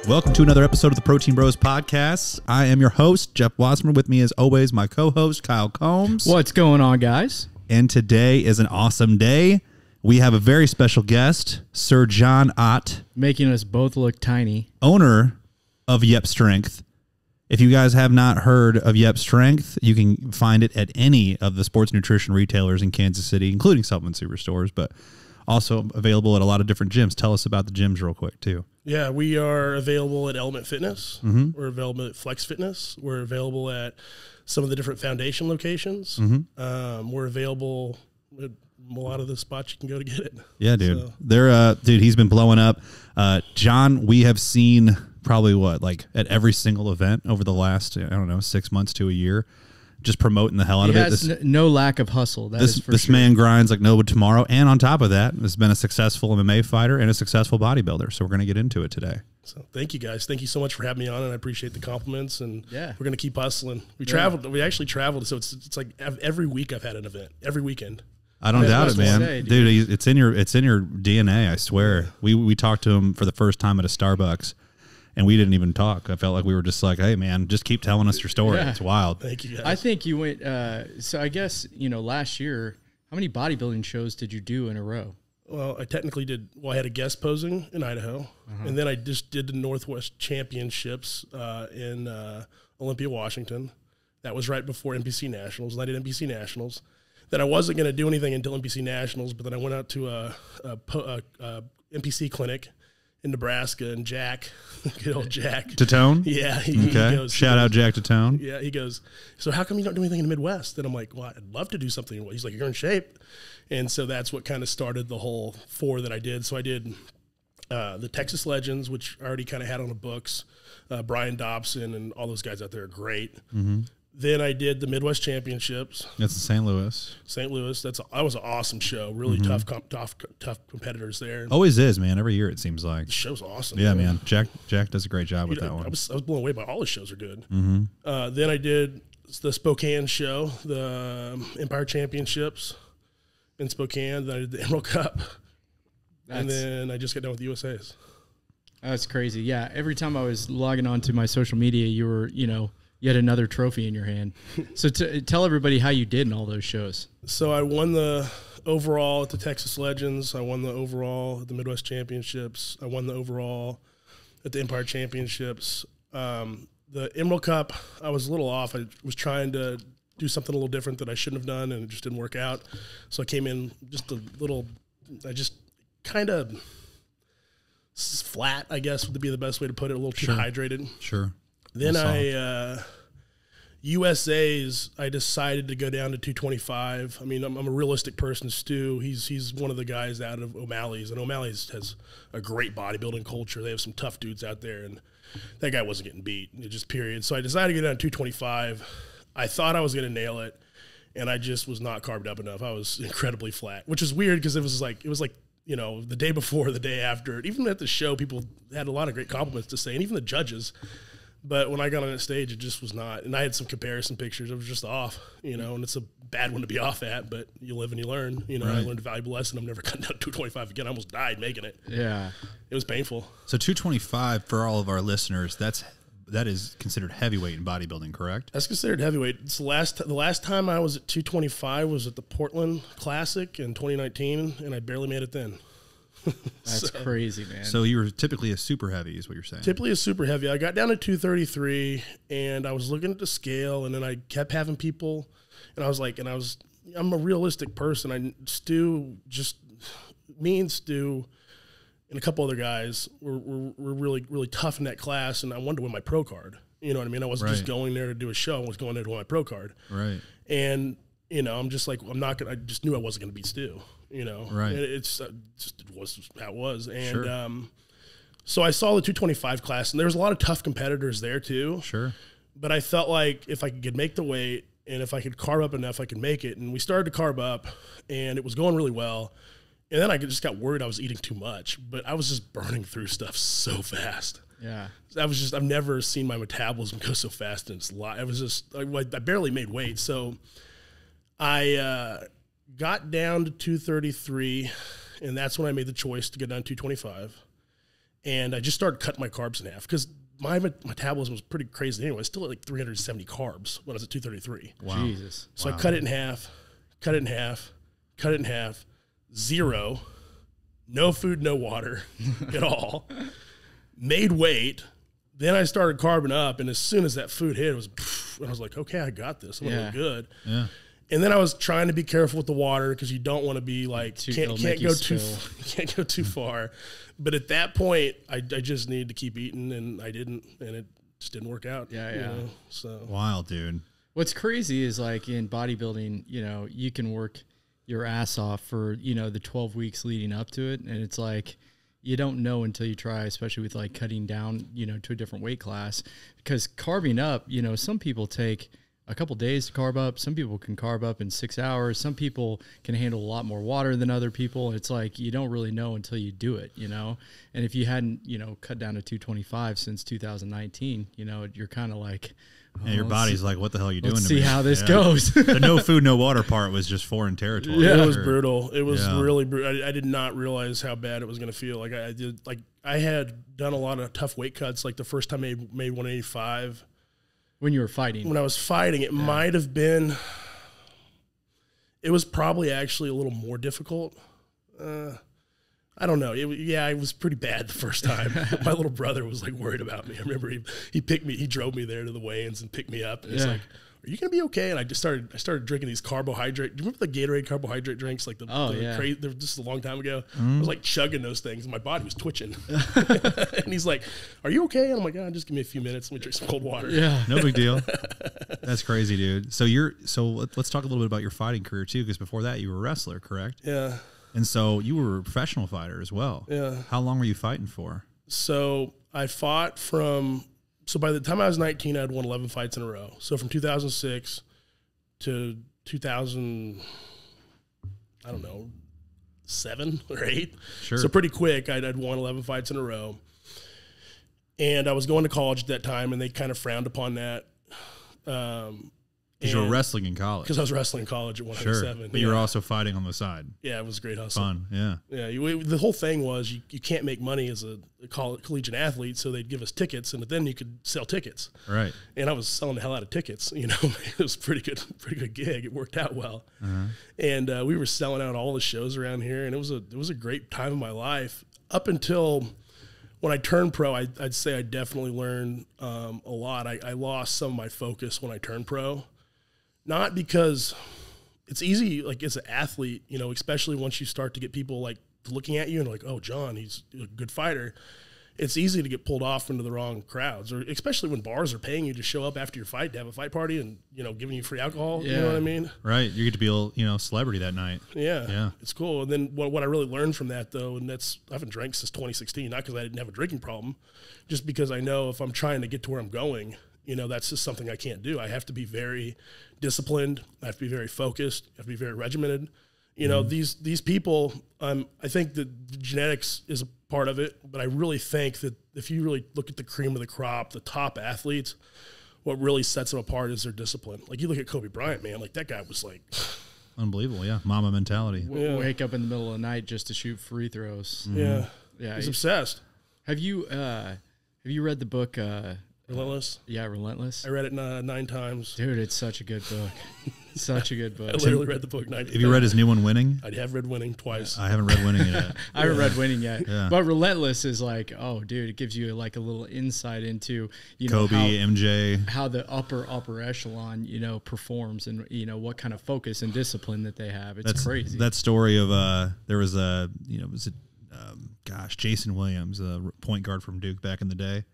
Welcome to another episode of the Protein Bros Podcast. I am your host, Jeff Wassmer. With me, as always, my co-host, Kyle Combs. What's going on, guys? And today is an awesome day. We have a very special guest, Sir John Ott, Making us both look tiny. owner of Yep Strength. If you guys have not heard of Yep Strength, you can find it at any of the sports nutrition retailers in Kansas City, including Supplement Superstores, but also available at a lot of different gyms. Tell us about the gyms real quick, too. Yeah, we are available at Element Fitness. Mm-hmm. We're available at Flex Fitness. We're available at some of the different foundation locations. Mm-hmm. We're available at a lot of the spots you can go to get it. Yeah, dude. So. Dude, he's been blowing up. John, we have seen probably at every single event over the last, 6 months to a year, just promoting the hell out of it. He has no lack of hustle. This man grinds like no tomorrow. And on top of that, has been a successful MMA fighter and a successful bodybuilder. So we're going to get into it today. So thank you, guys. Thank you so much for having me on, and I appreciate the compliments. And yeah, we're going to keep hustling. We actually traveled. So it's like every week I've had an event, every weekend. I don't doubt it, man. Dude, it's in your DNA, I swear. We talked to him for the first time at a Starbucks, and we didn't even talk. I felt like we were just like, hey, man, just keep telling us your story. Yeah. It's wild. Thank you, guys. I think you went, so I guess, last year, how many bodybuilding shows did you do in a row? Well, I technically did. Well, I had a guest posing in Idaho, and then I just did the Northwest Championships in Olympia, Washington. That was right before NPC Nationals, and I did NPC Nationals. Then I wasn't going to do anything until NPC Nationals, but then I went out to a NPC clinic in Nebraska, and Jack, good old Jack. Tatone? Yeah. He goes, Shout out Jack Tatone. Yeah, he goes, so how come you don't do anything in the Midwest? And I'm like, well, I'd love to do something. He's like, you're in shape. And so that's what kind of started the whole 4 that I did. So I did the Texas Legends, which I already kind of had on the books. Brian Dobson and all those guys out there are great. Mm-hmm. Then I did the Midwest Championships. That's in St. Louis. St. Louis. That was an awesome show. Really tough competitors there. Always is, man. Every year it seems like. The show's awesome. Yeah, man. Jack does a great job with that one. I was blown away by all the shows are good. Mm-hmm. Then I did the Spokane show, the Empire Championships in Spokane. Then I did the Emerald Cup. And then I just got done with the USAs. That's crazy. Yeah. Every time I was logging on to my social media, you were, you had another trophy in your hand. So tell everybody how you did in all those shows. So I won the overall at the Texas Legends. I won the overall at the Midwest Championships. I won the overall at the Empire Championships. The Emerald Cup, I was a little off. I was trying to do something a little different that I shouldn't have done, and it just didn't work out. So I came in I just kind of flat, I guess, would be the best way to put it, a little too hydrated. Sure. Then USA's, I decided to go down to 225. I mean, I'm a realistic person. Stu, he's one of the guys out of O'Malley's, and O'Malley's has a great bodybuilding culture. They have some tough dudes out there, and that guy wasn't getting beat, just period. So I decided to go down to 225. I thought I was going to nail it, and I just was not carved up enough. I was incredibly flat, which is weird because it was like the day before, the day after. Even at the show, people had a lot of great compliments to say, and even the judges. But when I got on that stage, it just was not. And I had some comparison pictures. It was just off, and it's a bad one to be off at, but you live and you learn. Right. I learned a valuable lesson. I'm never cutting down 225 again. I almost died making it. Yeah. It was painful. So 225, for all of our listeners, that is considered heavyweight in bodybuilding, correct? That's considered heavyweight. It's the last time I was at 225 was at the Portland Classic in 2019, and I barely made it then. That's crazy, man. So you were typically a super heavy is what you're saying. Typically a super heavy. I got down to 233, and I was looking at the scale, and then I kept having people, and I'm a realistic person. Me and Stu and a couple other guys were really, really tough in that class, and I wanted to win my pro card. You know what I mean? I wasn't just going there to do a show. I was going there to win my pro card. Right. And, I'm just like, I just knew I wasn't going to beat Stu. Right. And it was how it was. And so I saw the 225 class, and there was a lot of tough competitors there too. Sure. But I felt like if I could make the weight and if I could carb up enough, I could make it. And we started to carb up, and it was going really well. And then I just got worried I was eating too much, but I was just burning through stuff so fast. Yeah. I've never seen my metabolism go so fast in its life. I barely made weight. So I got down to 233, and that's when I made the choice to get down to 225. And I just started cutting my carbs in half because my metabolism was pretty crazy anyway. I was still at like 370 carbs when I was at 233. Wow. Jesus. So I cut it in half, cut it in half, cut it in half, 0, no food, no water at all. Made weight. Then I started carbing up, and as soon as that food hit, it was, and I was like, okay, I got this. I'm gonna look good. Yeah. And then I was trying to be careful with the water because you don't want to be like can't go too far. But at that point, I just needed to keep eating, and I didn't, and it just didn't work out. Yeah, you know? So wild, dude. What's crazy is like in bodybuilding, you know, you can work your ass off for, you know, the 12 weeks leading up to it, and it's like you don't know until you try, especially with like cutting down, you know, to a different weight class. Because carving up, you know, some people take a couple days to carb up. Some people can carb up in 6 hours. Some people can handle a lot more water than other people. It's like you don't really know until you do it, you know. And if you hadn't, you know, cut down to 225 since 2019, you know, you're kind of like, oh, your body's like, what the hell are you doing? Let's to see me? how this goes. The no food, no water part was just foreign territory. Yeah, it was brutal. It was really brutal. I did not realize how bad it was going to feel. Like I had done a lot of tough weight cuts. Like the first time I made 185. When you were fighting? When I was fighting, it might have been, it was probably actually a little more difficult. I don't know. It was pretty bad the first time. My little brother was like worried about me. I remember he picked me, he drove me there to the weigh-ins and picked me up. And he's like, are you going to be okay? And I started drinking these carbohydrate. Do you remember the Gatorade carbohydrate drinks? Like they were just a long time ago. I was like chugging those things. And my body was twitching. And he's like, are you okay? And I'm like, just give me a few minutes. Let me drink some cold water. Yeah. No big deal. That's crazy, dude. So let's talk a little bit about your fighting career too, because before that you were a wrestler, correct? Yeah. And so you were a professional fighter as well. Yeah. How long were you fighting for? So I fought so by the time I was 19, I had won 11 fights in a row. So from 2006 to 2000, I don't know, 7 or 8. Sure. So pretty quick, I'd won 11 fights in a row. And I was going to college at that time, and they kind of frowned upon that. Because you were wrestling in college. Because I was wrestling in college at 107. Sure. But you were also fighting on the side. Yeah, it was a great hustle. Fun, yeah. Yeah, the whole thing was you can't make money as a collegiate athlete, so they'd give us tickets, and then you could sell tickets. Right. And I was selling the hell out of tickets. You know, it was a pretty good gig. It worked out well. And we were selling out all the shows around here, and it was a great time of my life up until when I turned pro. I'd say I definitely learned a lot. I lost some of my focus when I turned pro. Not because it's easy, like as an athlete, you know, especially once you start to get people like looking at you and like, oh, John, he's a good fighter. It's easy to get pulled off into the wrong crowds, or especially when bars are paying you to show up after your fight to have a fight party and, you know, giving you free alcohol. Yeah. You know what I mean? Right. You get to be a, you know, celebrity that night. Yeah. Yeah. It's cool. And then what I really learned from that, though, and I haven't drank since 2016, not because I didn't have a drinking problem, just because I know if I'm trying to get to where I'm going, you know, that's just something I can't do. I have to be very disciplined. I have to be very focused. I have to be very regimented. You know, these people, I think that genetics is a part of it, but I really think that if you really look at the cream of the crop, the top athletes, what really sets them apart is their discipline. Like you look at Kobe Bryant, man, like that guy was like unbelievable. Yeah. Mama mentality. Wake up in the middle of the night just to shoot free throws. Yeah. Yeah. He's obsessed. Have you read the book, Relentless? Yeah, Relentless. I read it 9 times. Dude, it's such a good book. Such a good book. I literally read the book 9 times. Have you read his new one, Winning? I have read Winning twice. I haven't read Winning yet. I haven't read Winning yet. Yeah. But Relentless is like, oh, dude, it gives you like a little insight into, you know, Kobe, MJ. How the upper echelon, you know, performs and, you know, what kind of focus and discipline that they have. It's crazy. That story of, there was a, you know, Jason Williams, the point guard from Duke back in the day.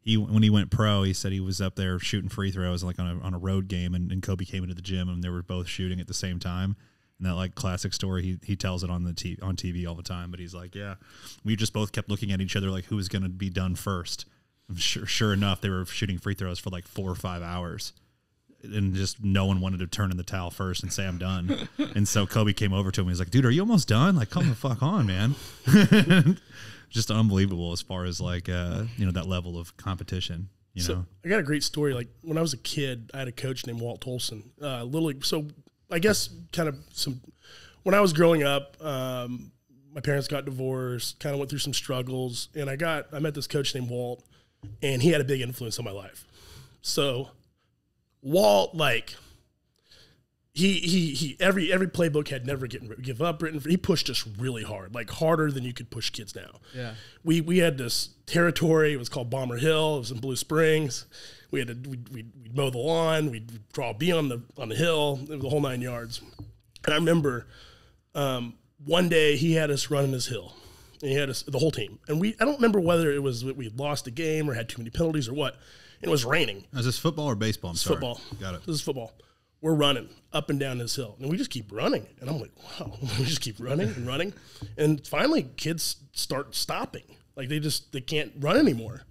When he went pro, he said he was up there shooting free throws like on a road game, and Kobe came into the gym and they were both shooting at the same time. And that like classic story, he tells it on TV all the time. But he's like, yeah, we just both kept looking at each other like who was going to be done first. And sure enough, they were shooting free throws for like 4 or 5 hours, and just no one wanted to turn in the towel first and say I'm done. And so Kobe came over to him. He's like, dude, are you almost done? Like, come the fuck on, man. Just unbelievable as far as like, you know, that level of competition, you know? I got a great story. Like when I was a kid, I had a coach named Walt Tolson, Little League. So I guess kind of when I was growing up, my parents got divorced, kind of went through some struggles, and I met this coach named Walt, and he had a big influence on my life. So Walt, like, he every playbook had never give up written. He pushed us really hard, like harder than you could push kids now. Yeah. We had this territory. It was called Bomber Hill. It was in Blue Springs. We'd mow the lawn. We'd draw a B on the hill. It was the whole 9 yards. And I remember one day he had us running this hill. And he had us, the whole team. And I don't remember whether it was we lost a game or had too many penalties or what. And it was raining. Is this football or baseball? I'm sorry. Football. Got it. This is football. We're running up and down this hill. And we just keep running. And I'm like, wow. We just keep running and running. And finally, kids start stopping. Like, they can't run anymore.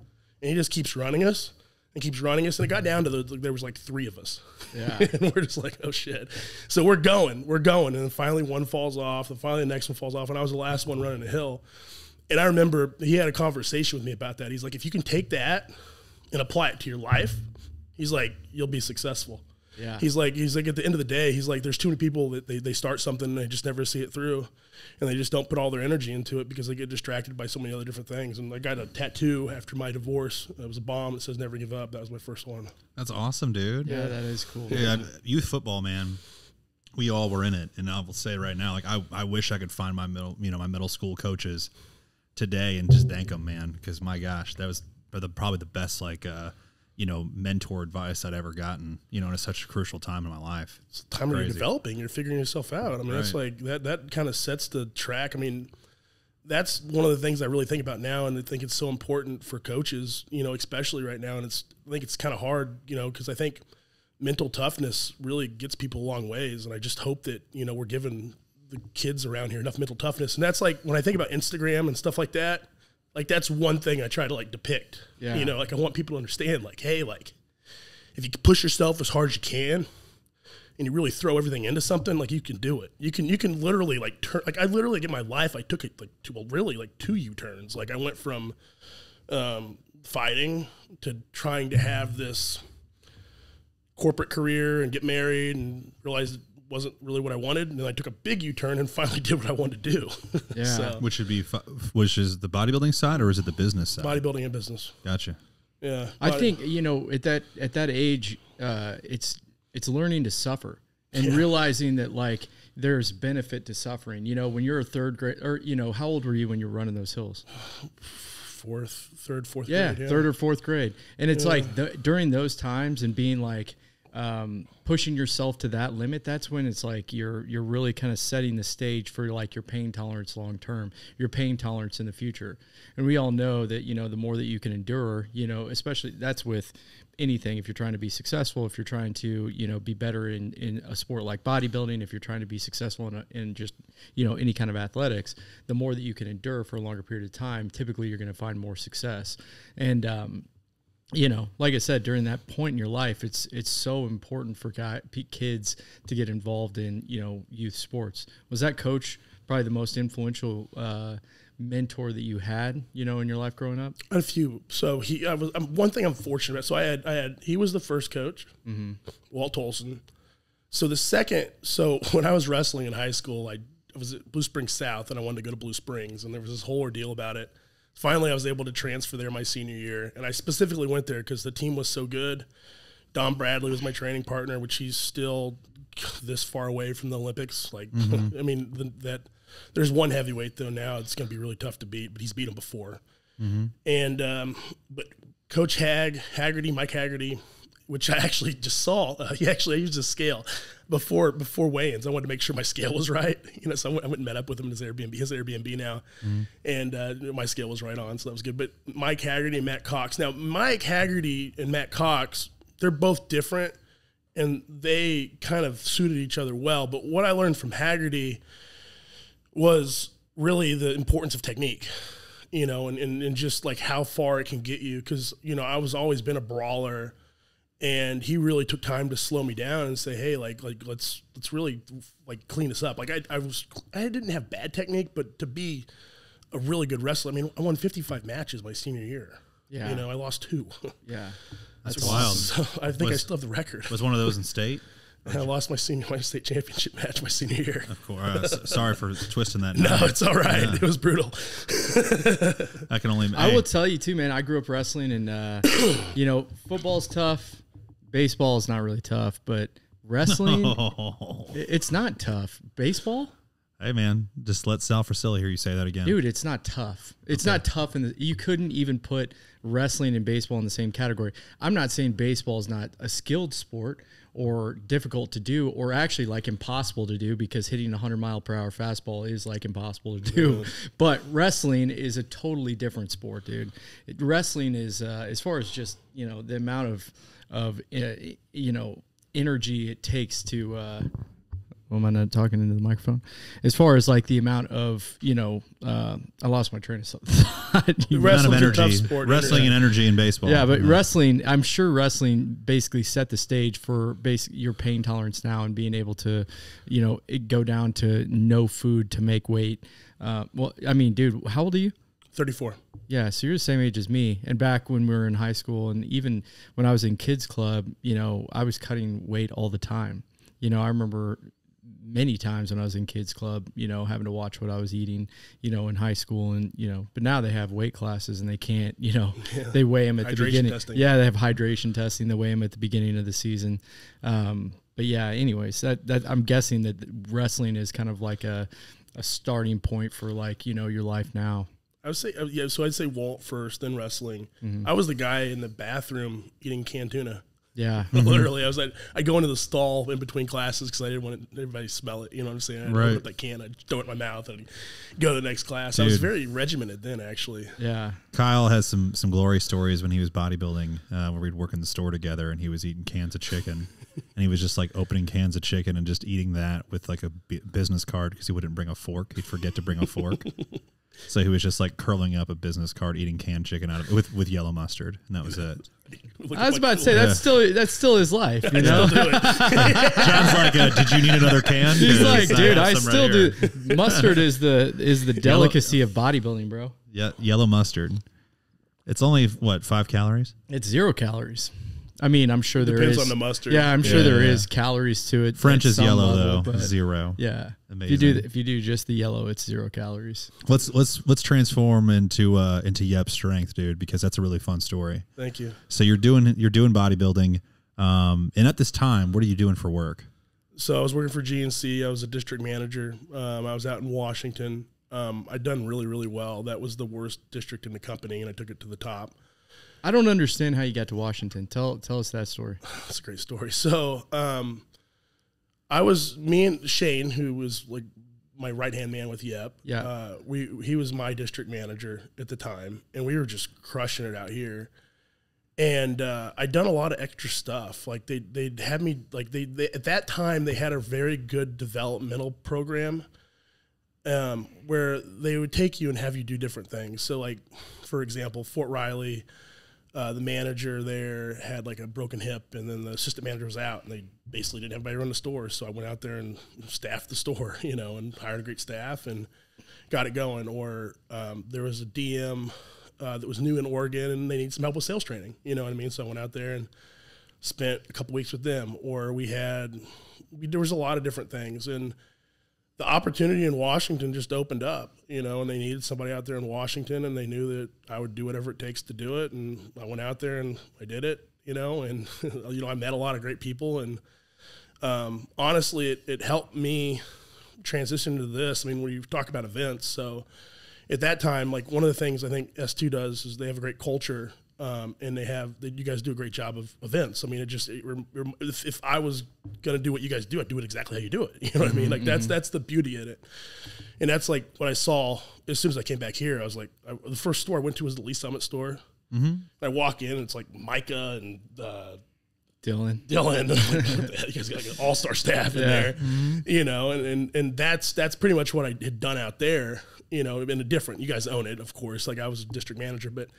And he just keeps running us and keeps running us. And it got down to there was like 3 of us. Yeah. And we're just like, oh, shit. So we're going. And then finally one falls off. And finally the next one falls off. And I was the last one running the hill. And I remember he had a conversation with me about that. He's like, if you can take that and apply it to your life, he's like, you'll be successful. Yeah. He's like, at the end of the day, he's like, there's too many people that they start something and they just never see it through, and they just don't put all their energy into it because they get distracted by so many other different things. And I got a tattoo after my divorce. It was a bomb that says "Never Give Up." That was my first one. That's awesome, dude. Yeah, that is cool. Yeah, youth football, man. We all were in it, and I will say right now, like I wish I could find my middle school coaches today and just thank them, man, because my gosh, that was probably the best mentor advice I'd ever gotten, in such a crucial time in my life. It's the time where you're developing, you're figuring yourself out. I mean, that's like that kind of sets the track. I mean, that's one of the things I really think about now, and I think it's so important for coaches, especially right now. And I think it's kind of hard, because I think mental toughness really gets people a long ways. And I just hope that, we're giving the kids around here enough mental toughness. And that's like, when I think about Instagram and stuff like that, like, that's one thing I try to depict. Yeah. Like, I want people to understand, like, hey, like, if you push yourself as hard as you can and you really throw everything into something, like, you can do it. You can literally turn. Like, I literally get my life, I took it to 2 U-turns. Like, I went from fighting to trying to have this corporate career and get married, and realized it wasn't really what I wanted. And then I took a big U-turn and finally did what I wanted to do. Yeah. Which is the bodybuilding side, or is it the business side? Bodybuilding and business. Gotcha. Yeah. I think, at that age, it's learning to suffer and realizing that, like, there's benefit to suffering. When you're a third grade, or, how old were you when you were running those hills? Fourth grade. Yeah, third or fourth grade. And it's like during those times and being like, pushing yourself to that limit, that's when it's like you're really kind of setting the stage for like your pain tolerance long term, your pain tolerance in the future. And we all know that, the more that you can endure, especially that's with anything. If you're trying to be successful, if you're trying to, be better in a sport like bodybuilding, if you're trying to be successful in just, any kind of athletics, the more that you can endure for a longer period of time, typically you're going to find more success. And, like I said, during that point in your life, it's so important for kids to get involved in, youth sports. Was that coach probably the most influential mentor that you had, in your life growing up? A few. So one thing I'm fortunate about. So I had he was the first coach, Walt Tolson. So when I was wrestling in high school, I was at Blue Springs South, and I wanted to go to Blue Springs, and there was this whole ordeal about it. Finally, I was able to transfer there my senior year, and I specifically went there because the team was so good. Don Bradley was my training partner, which he's still this far away from the Olympics. Like, I mean, there's one heavyweight though now. It's going to be really tough to beat, but he's beat him before. And but Coach Mike Haggerty, which I actually just saw. I used a scale before weigh-ins. I wanted to make sure my scale was right. So I went and met up with him in his Airbnb now, and my scale was right on, so that was good. But Mike Haggerty and Matt Cox. Now, Mike Haggerty and Matt Cox, they're both different, and they kind of suited each other well. But what I learned from Haggerty was really the importance of technique, and just like how far it can get you. Because, I was always been a brawler, and he really took time to slow me down and say, hey, like let's really like clean this up. Like I didn't have bad technique, but to be a really good wrestler, I mean, I won 55 matches my senior year. Yeah. I lost 2. Yeah. That's wild. So I think I still have the record. Was one of those in state? I lost my state championship match my senior year. Of course. Sorry for twisting that. No, it's all right. Yeah. It was brutal. I can only. I will tell you too, man. I grew up wrestling, and you know, football's tough. Baseball is not really tough, but wrestling, it's not tough. Baseball. Hey man, just let Sal Frasilla hear you say that again. Dude, it's not tough. It's not tough. You couldn't even put wrestling and baseball in the same category. I'm not saying baseball is not a skilled sport or difficult to do or actually like impossible to do, because hitting 100-mile-per-hour fastball is like impossible to do. But wrestling is a totally different sport, dude. Wrestling is, as far as just, you know, the amount of you know, energy it takes to well, am I not talking into the microphone? As far as like the amount of, you know, I lost my train of thought. The amount of energy, wrestling and energy in baseball. Yeah, but wrestling, I'm sure wrestling basically set the stage for your pain tolerance now and being able to, you know, go down to no food to make weight. Well, I mean, dude, how old are you? 34. Yeah, so you're the same age as me. And back when we were in high school and even when I was in kids club, you know, I was cutting weight all the time. You know, I remember many times when I was in kids club, you know, having to watch what I was eating, you know, in high school, and, you know, but now they have weight classes and they can't, you know, they weigh them at the beginning. Testing. Yeah. They have hydration testing. They weigh them at the beginning of the season. But yeah, anyways, that I'm guessing that wrestling is kind of like a starting point for, like, you know, your life now. I would say, yeah. So I'd say Walt first, then wrestling. I was the guy in the bathroom eating canned tuna. Yeah. Literally, I was like, I go into the stall in between classes because I didn't want everybody to smell it. You know what I'm saying? I'd open up that can, I'd throw it in my mouth, and go to the next class. Dude. I was very regimented then, actually. Yeah. Kyle has some glory stories when he was bodybuilding, where we'd work in the store together, and he was eating cans of chicken, and he was just like opening cans of chicken and just eating that with like a business card because he wouldn't bring a fork. He'd forget to bring a fork. So he was just like curling up a business card, eating canned chicken out of it with yellow mustard, and that was it. I was about to say that's still his life, you know. John's like, "Did you need another can?" He's like, "Dude, I still do." Mustard is the delicacy of bodybuilding, bro. Yeah, yellow mustard. It's only what, 5 calories? It's 0 calories. I mean, I'm sure Depends on the mustard. Yeah, I'm sure there is calories to it. French is yellow level, though, 0. Yeah, amazing. If you do just the yellow, it's 0 calories. Let's transform into Yep Strength, dude, because that's a really fun story. Thank you. So you're doing bodybuilding, and at this time, what are you doing for work? So I was working for GNC. I was a district manager. I was out in Washington. I'd done really, really well. That was the worst district in the company, and I took it to the top. I don't understand how you got to Washington. Tell us that story. That's a great story. So, me and Shane, who was like my right-hand man with Yep. Yeah. He was my district manager at the time, and we were just crushing it out here. And I'd done a lot of extra stuff. Like they'd have me, like they at that time they had a very good developmental program, where they would take you and have you do different things. So, like, for example, Fort Riley. The manager there had like a broken hip, and then the assistant manager was out, and they basically didn't have anybody run the store. So I went out there and staffed the store, you know, and hired a great staff and got it going. Or there was a DM that was new in Oregon, and they needed some help with sales training, you know what I mean? So I went out there and spent a couple weeks with them. Or there was a lot of different things, and the opportunity in Washington just opened up, you know, and they needed somebody out there in Washington, and they knew that I would do whatever it takes to do it. And I went out there and I did it, you know, and, you know, I met a lot of great people. And honestly, it helped me transition to this. I mean, when you talk about events, so at that time, like one of the things I think S2 does is they have a great culture. And you guys do a great job of events. I mean, if I was going to do what you guys do, I'd do it exactly how you do it. You know what I mean? Like that's the beauty in it. And that's like what I saw as soon as I came back here. I was like, the first store I went to was the Lee Summit store. Mm-hmm. I walk in and it's like Micah and Dylan. You guys got like an all-star staff in there, you know, and that's pretty much what I had done out there, you know, in a different, you guys own it, of course. Like I was a district manager, but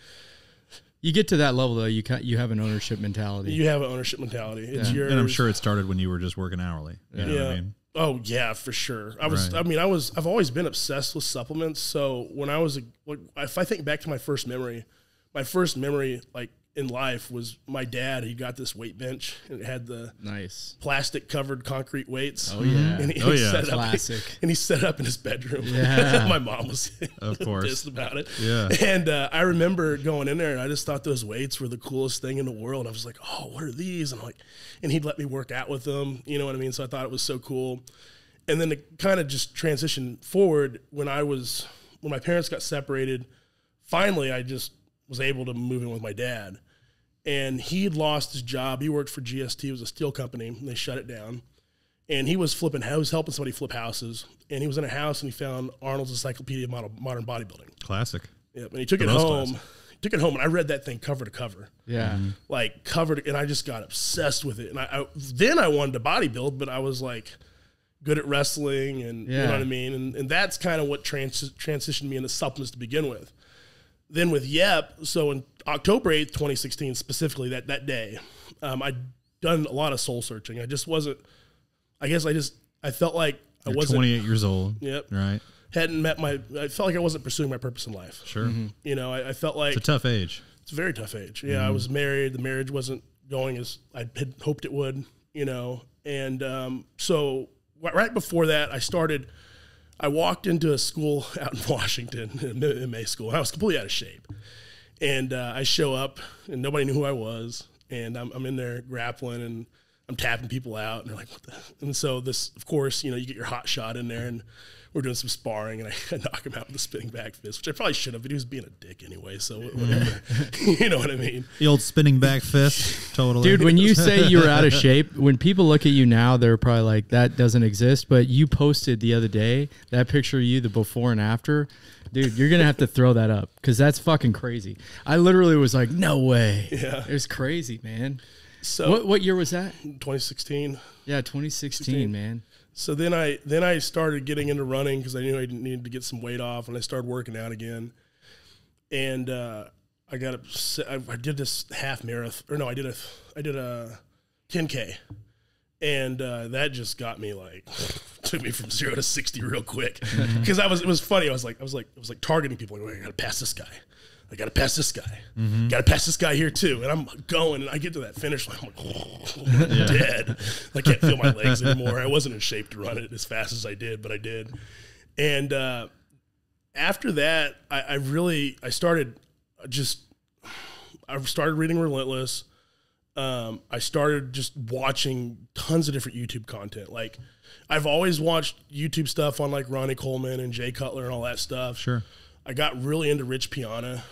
you get to that level, though, you have an ownership mentality. You have an ownership mentality. It's yours. And I'm sure it started when you were just working hourly. You know what I mean? Oh yeah, for sure. I've always been obsessed with supplements. So when I was if I think back to my first memory, like in life was my dad. He got this weight bench, and it had the nice plastic covered concrete weights. Oh yeah, and he set it classic. And he set it up in his bedroom. Yeah, my mom was of course pissed about it. Yeah, and I remember going in there, and I just thought those weights were the coolest thing in the world. I was like, oh, what are these? And and he'd let me work out with them. You know what I mean? So I thought it was so cool. And then to kind of just transition forward, when my parents got separated, finally I just was able to move in with my dad. And he had lost his job. He worked for GST. It was a steel company, and they shut it down. And he was helping somebody flip houses. And he was in a house, and he found Arnold's Encyclopedia of Modern Bodybuilding. Classic. Yep. And he took it home. And I read that thing cover to cover. Yeah. Like covered, and I just got obsessed with it. And then I wanted to bodybuild, but I was like good at wrestling, and you know what I mean? And that's kind of what transitioned me into supplements to begin with. Then with Yep, so in October 8th, 2016, specifically that day, I'd done a lot of soul searching. I just wasn't, I felt like You're I wasn't 28 years old. Yep. Right. I felt like I wasn't pursuing my purpose in life. Sure. Mm-hmm. You know, I felt like it's a tough age. It's a very tough age. Yeah. I was married. The marriage wasn't going as I had hoped it would, you know? And so right before that, I walked into a school out in Washington, an MA school. I was completely out of shape. And I show up, and nobody knew who I was. And I'm in there grappling, and I'm tapping people out. And they're like, what the? And so this, of course, you know, you get your hot shot in there, and we're doing some sparring, and I knock him out with a spinning back fist, which I probably should have, but he was being a dick anyway, so whatever. You know what I mean? The old spinning back fist, totally. Dude, when you say you're out of shape, when people look at you now, they're probably like, that doesn't exist, but you posted the other day that picture of you, the before and after. Dude, you're going to have to throw that up, because that's fucking crazy. I literally was like, no way. Yeah. It was crazy, man. So what year was that? 2016. Yeah, 2016, man. So then I started getting into running, because I knew I needed to get some weight off, and I started working out again. And I did this half marathon, or no, I did a 10K, and that just got me like took me from 0 to 60 real quick, because it was funny. I was like targeting people. Like, I gotta pass this guy. I got to pass this guy. Got to pass this guy here too. And I'm going, and I get to that finish line. I'm like, I'm dead. I can't feel my legs anymore. I wasn't in shape to run it as fast as I did, but I did. And after that, I started reading Relentless. I started just watching tons of different YouTube content. Like, I've always watched YouTube stuff on like Ronnie Coleman and Jay Cutler and all that stuff. Sure. I got really into Rich Piana.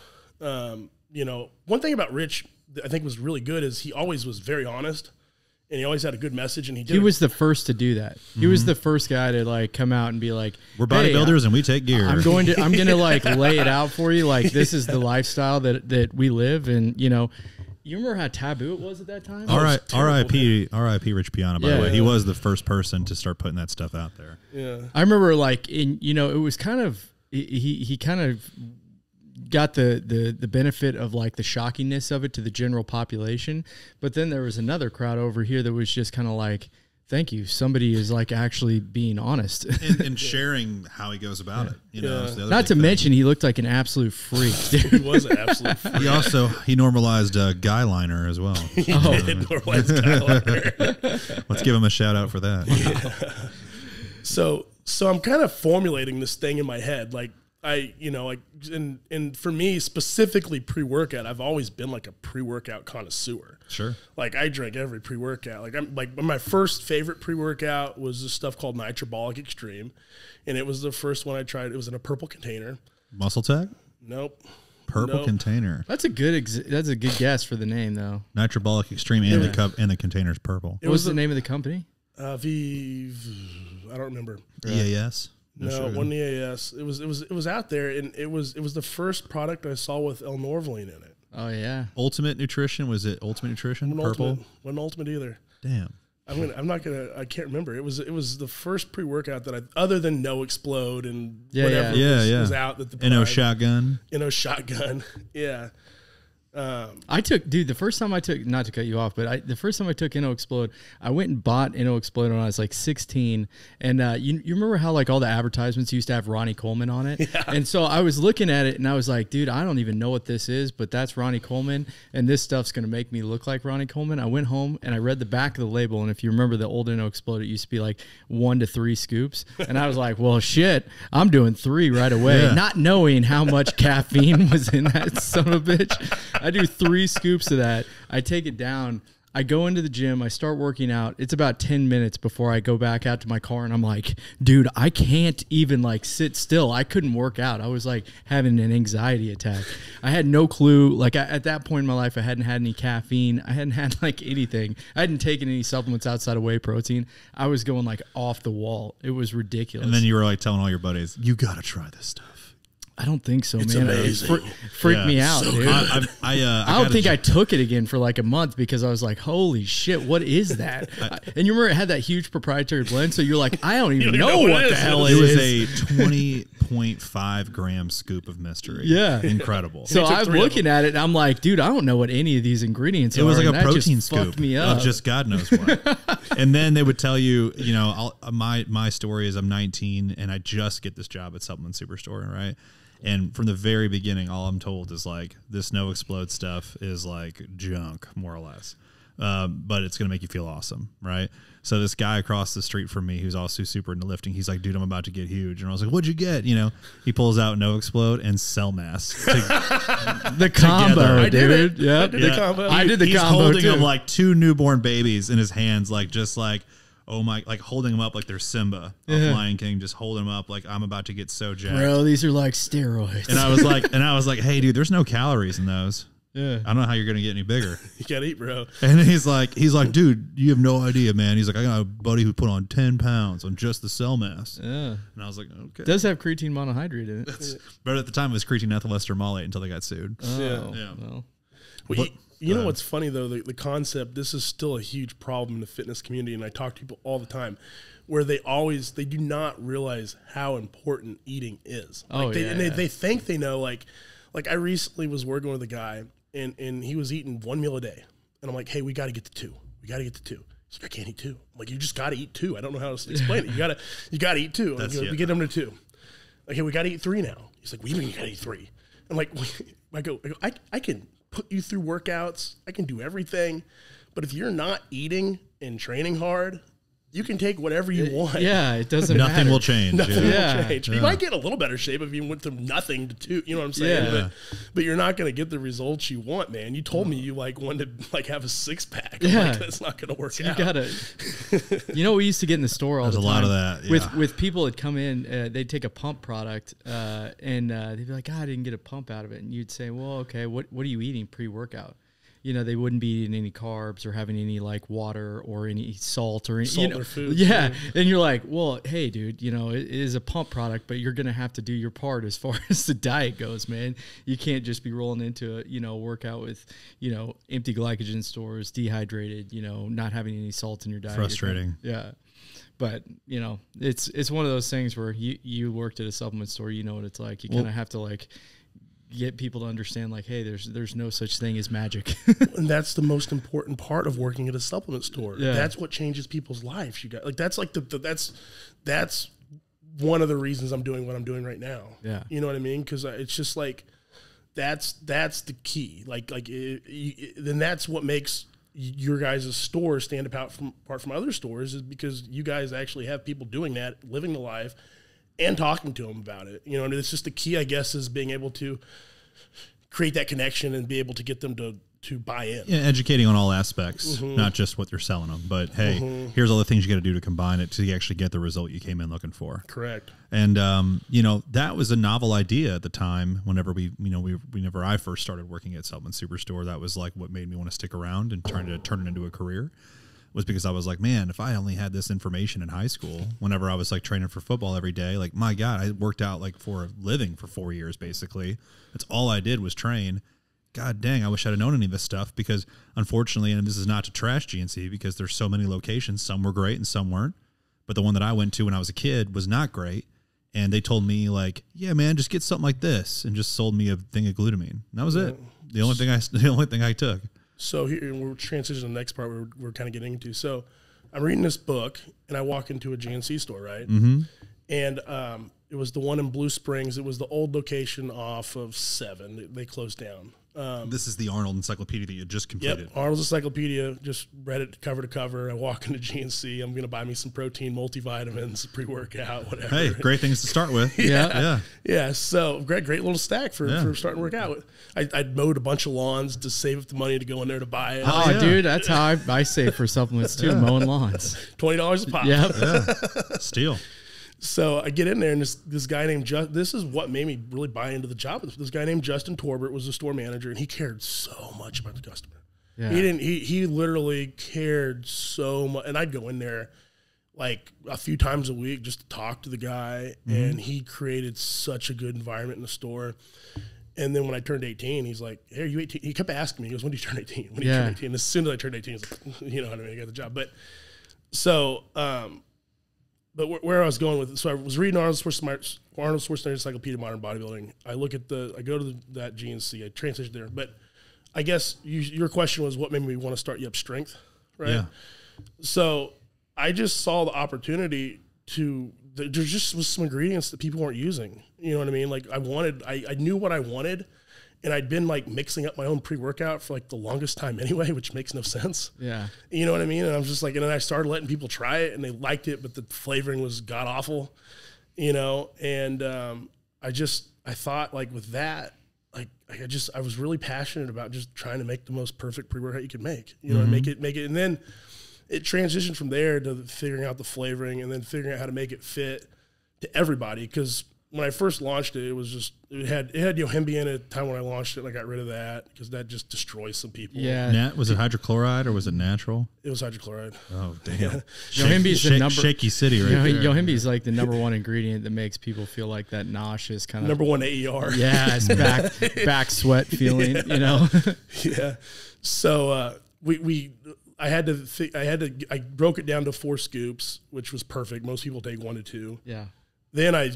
You know, one thing about Rich that I think was really good is he always was very honest, and he always had a good message. And he was the first to do that. He was the first guy to like come out and be like, "We're bodybuilders and we take gear. I'm going to like lay it out for you. Like, this is the lifestyle that we live." And you know, you remember how taboo it was at that time? R.I.P. Rich Piana. By the way, he was the first person to start putting that stuff out there. Yeah, I remember like it was kind of. He kind of got the benefit of like the shockingness of it to the general population, but then there was another crowd over here that was just kind of like, thank you, somebody is like actually being honest and sharing how he goes about it. You know, not to mention he looked like an absolute freak. Dude. He was an absolute freak. He normalized guy liner as well. He did normalize guy liner. Let's give him a shout out for that. Yeah. So I'm kind of formulating this thing in my head. Like and for me specifically pre-workout, I've always been like a pre-workout connoisseur. Sure. Like, I drink every pre-workout. My first favorite pre-workout was this stuff called Nitrobolic Extreme. And it was the first one I tried. It was in a purple container. Muscle Tech? Nope. Purple container. That's a good guess for the name though. Nitrobolic Extreme, and the cup and the container's purple. What was the name of the company? I don't remember. EAS? No, it wasn't EAS. It was out there, and it was the first product I saw with L-Norvaline in it. Oh yeah. Ultimate Nutrition, was it Ultimate Nutrition? Purple? Wasn't Ultimate either. Damn. I can't remember. It was the first pre-workout that other than No Explode and whatever was out that the NO Shotgun. NO Shotgun. Yeah. I took, dude, the first time I took, not to cut you off, but the first time I took InnoExplode, I went and bought InnoExplode when I was like 16. And you remember how like all the advertisements used to have Ronnie Coleman on it? Yeah. And so I was looking at it and I was like, dude, I don't even know what this is, but that's Ronnie Coleman. And this stuff's going to make me look like Ronnie Coleman. I went home and I read the back of the label. And if you remember the old InnoExplode, it used to be like 1 to 3 scoops. And I was like, well, shit, I'm doing 3 right away. Not knowing how much caffeine was in that son of a bitch. I do 3 scoops of that. I take it down. I go into the gym. I start working out. It's about 10 minutes before I go back out to my car. And I'm like, dude, I can't even like sit still. I couldn't work out. I was like having an anxiety attack. I had no clue. Like at that point in my life, I hadn't had any caffeine. I hadn't had like anything. I hadn't taken any supplements outside of whey protein. I was going like off the wall. It was ridiculous. And then you were like telling all your buddies, you got to try this stuff. I don't think so, it's man. Amazing. Freaked me out, so dude. I don't think I took it again for like a month because I was like, holy shit, what is that? And you remember it had that huge proprietary blend, so you're like, I don't even know what the hell it is. It was a 20.5 gram scoop of mystery. Yeah. Incredible. So I'm looking at it and I'm like, dude, I don't know what any of these ingredients are. It was like a protein scoop. Fucked me up. Of just God knows what. And then they would tell you, you know, my story is I'm 19 and I just get this job at Supplement Superstore, right? And from the very beginning, all I'm told is like this InnoExplode stuff is like junk, more or less. But it's going to make you feel awesome, right? So this guy across the street from me, who's also super into lifting, he's like, dude, I'm about to get huge. And I was like, what'd you get? You know, he pulls out InnoExplode and Cell Mass. The combo, I did it. Yeah. I did the combo. I did the combo, He's holding too. them like 2 newborn babies in his hands, like just like, oh my, like holding them up like they're Simba of Lion King, just holding them up like I'm about to get so jacked. Bro, these are like steroids. And I was like, hey, dude, there's no calories in those. Yeah. I don't know how you're going to get any bigger. You got to eat, bro. And he's like, dude, you have no idea, man. He's like, I got a buddy who put on 10 pounds on just the Cell Mass. Yeah. And I was like, okay. It does have creatine monohydrate in it. But at the time, it was creatine ethyl ester malate until they got sued. Oh, yeah. Well. You know what's funny, though? The concept, this is still a huge problem in the fitness community, and I talk to people all the time, where they do not realize how important eating is. Like they think they know, like I recently was working with a guy, and he was eating 1 meal a day. And I'm like, hey, we got to get to 2. We got to get to 2. He's like, I can't eat 2. I'm like, you just got to eat 2. I don't know how to explain it. You got to eat 2. We get him to 2. Okay, we got to eat 3 now. He's like, what do you mean you got to eat 3? I'm like, I can put you through workouts. I can do everything. But if you're not eating and training hard, you can take whatever you want. Yeah, it doesn't Nothing matter. will change. Nothing will change. You might get a little better shape if you went from nothing to 2. You know what I'm saying? Yeah. But you're not going to get the results you want, man. You told me you like wanted to like have a 6-pack. Yeah. Like, that's not going to work out. You gotta. You know, we used to get in the store all There's the a time. lot of that. Yeah. With people that come in, they'd take a pump product, and they'd be like, I didn't get a pump out of it. And you'd say, well, okay, what are you eating pre-workout? You know, they wouldn't be eating any carbs or having any like water or any salt or any or food. Yeah. And you're like, well, hey, dude, you know, it is a pump product, but you're going to have to do your part as far as the diet goes, man. You can't just be rolling into a, workout with, empty glycogen stores, dehydrated, not having any salt in your diet. Frustrating. Yeah. But, it's one of those things where you worked at a supplement store, you know what it's like. You kind of have to like get people to understand like, hey, there's no such thing as magic. And that's the most important part of working at a supplement store. Yeah. That's what changes people's lives. You got like that's like that's one of the reasons I'm doing what I'm doing right now. Yeah, you know what I mean? Because it's just like that's the key. Then that's what makes your guys' store stand apart from other stores, is because you guys actually have people doing that, living the life, and talking to them about it. And it's just the key, I guess, is being able to create that connection and be able to get them to buy in. Yeah, educating on all aspects, not just what you're selling them, but hey, here's all the things you got to do to combine it to actually get the result you came in looking for. Correct. And that was a novel idea at the time. Whenever whenever I first started working at Supplement Superstore, that was like what made me want to stick around and trying to turn it into a career. Was because I was like, man, if I only had this information in high school, whenever I was like training for football every day, like my God, I worked out like for a living for 4 years, basically. That's all I did was train. God dang, I wish I'd have known any of this stuff, because unfortunately, and this is not to trash GNC, because there's so many locations, some were great and some weren't. But the one that I went to when I was a kid was not great. And they told me like, yeah, man, just get something like this, and just sold me a thing of glutamine. And that was it. The only thing I took. So here we're transitioning to the next part we're kind of getting into. So I'm reading this book, and I walk into a GNC store, right? Mm-hmm. And it was the one in Blue Springs. It was the old location off of 7. They closed down. This is the Arnold Encyclopedia that you just completed. Yep, Arnold's Encyclopedia. Just read it cover to cover. I walk into GNC. I'm going to buy me some protein, multivitamins, pre-workout, whatever. Hey, great things to start with. Yeah. So great little stack for starting to work out. I'd mowed a bunch of lawns to save up the money to go in there to buy it. Oh, dude, that's how I save for supplements too, mowing lawns. $20 a pop. Yep. Yeah. Steal. So I get in there, and this guy named this is what made me really buy into the job. This guy named Justin Torbert was the store manager, and he cared so much about the customer. Yeah. He literally cared so much. And I'd go in there like a few times a week just to talk to the guy, and he created such a good environment in the store. And then when I turned 18, he's like, "Hey, are you 18?" He kept asking me, he goes, "When do you turn 18? When do you turn 18?" And as soon as I turned 18, he's like, "You know how to make the job." But so, but where I was going with it, so I was reading Arnold Schwarzenegger's Encyclopedia of Modern Bodybuilding. I go to that GNC, I transitioned there. But I guess your question was what made me want to start Yep Strength, right? Yeah. So I just saw the opportunity there just was some ingredients that people weren't using. You know what I mean? Like I knew what I wanted, and I'd been like mixing up my own pre-workout for like the longest time anyway, which makes no sense. Yeah. You know what I mean? And I was just like, and then I started letting people try it, and they liked it, but the flavoring was god awful, you know? And I thought like with that, like I was really passionate about just trying to make the most perfect pre-workout you could make, you know, and make it. And then it transitioned from there to figuring out the flavoring and then figuring out how to make it fit to everybody. Cause when I first launched it, it had Yohimbe in it at the time when I launched it, and I got rid of that because that just destroys some people. Yeah. Was it hydrochloride or was it natural? It was hydrochloride. Oh, damn. Yohimbe's the shaky city right there. Yohimbe's like the #1 ingredient that makes people feel like that nauseous kind of #1 AER. Yeah, it's back sweat feeling, you know. Yeah. So I broke it down to 4 scoops, which was perfect. Most people take 1 to 2. Yeah. Then I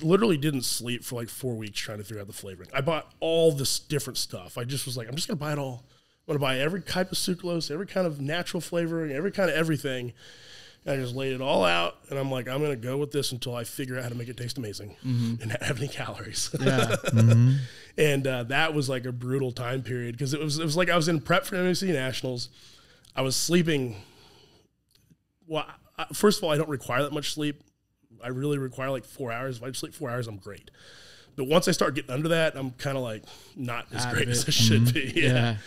literally didn't sleep for like 4 weeks trying to figure out the flavoring. I bought all this different stuff. I just was like, I'm just going to buy it all. I'm going to buy every type of sucralose, every kind of natural flavoring, every kind of everything. And I just laid it all out, and I'm like, I'm going to go with this until I figure out how to make it taste amazing and not have any calories. Yeah. And that was like a brutal time period because it was like I was in prep for NBC Nationals. I was sleeping. Well, first of all, I don't require that much sleep. I really require like 4 hours. If I sleep 4 hours, I'm great. But once I start getting under that, I'm kind of like not as great as I should be. Yeah.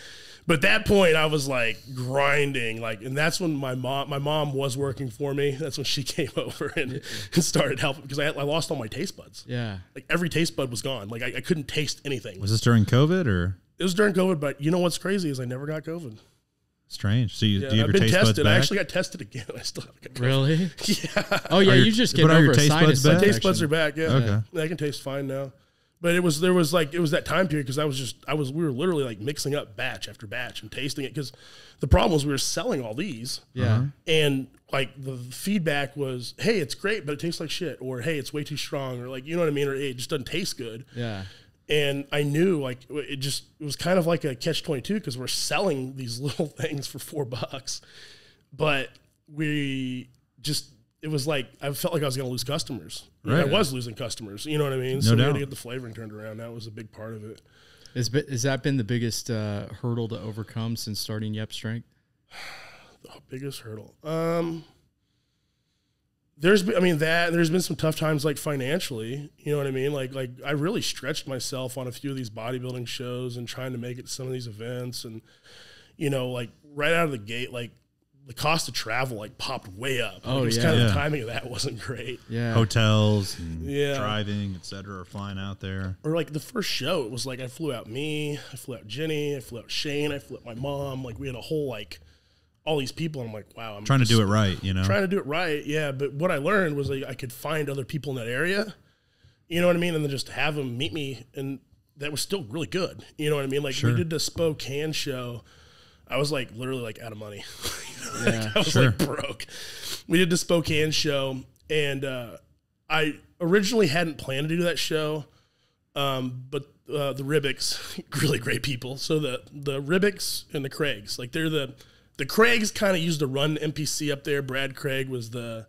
But at that point, I was like grinding, and that's when my mom was working for me. That's when she came over and started helping because I lost all my taste buds. Yeah. Like every taste bud was gone. Like I couldn't taste anything. Was this during COVID or? It was during COVID, but you know what's crazy is I never got COVID. Strange. So do you have your I've been taste tested. buds back? I actually got tested again. I still haven't got COVID. Really? Yeah. Oh yeah, you just get over your taste buds back. My taste buds are back. Yeah. Okay. I can taste fine now. But it was that time period because we were literally like mixing up batch after batch and tasting it because the problem was we were selling all these. Yeah. And like the feedback was, hey, it's great, but it tastes like shit, or hey, it's way too strong, or like you know what I mean, or hey, it just doesn't taste good. Yeah. And I knew like it was kind of like a catch-22 because we're selling these little things for $4, but it was like I felt like I was going to lose customers. Right. I was losing customers. You know what I mean? So we had to get the flavoring turned around. That was a big part of it. Has that been the biggest hurdle to overcome since starting Yep Strength? The biggest hurdle. There's been some tough times like financially, you know what I mean? Like I really stretched myself on a few of these bodybuilding shows and trying to make it to some of these events, and you know, like right out of the gate, like the cost of travel like popped way up. Like, it was kind of the timing of that wasn't great. Yeah. Hotels and driving, et cetera, or flying out there. Or like the first show, it was like I flew out me, I flew out Jenny, I flew out Shane, I flew out my mom. Like we had a whole like all these people, and I'm like, wow, I'm trying to do it right, you know. Trying to do it right, yeah. But what I learned was like I could find other people in that area, you know what I mean, and then just have them meet me, and that was still really good. You know what I mean? Like we did the Spokane show. I was like literally like out of money. I was like broke. We did the Spokane show, and I originally hadn't planned to do that show, but the Ribbicks, really great people. So the Ribbicks and the Craigs, like they're the Craigs kind of used to run NPC up there. Brad Craig was the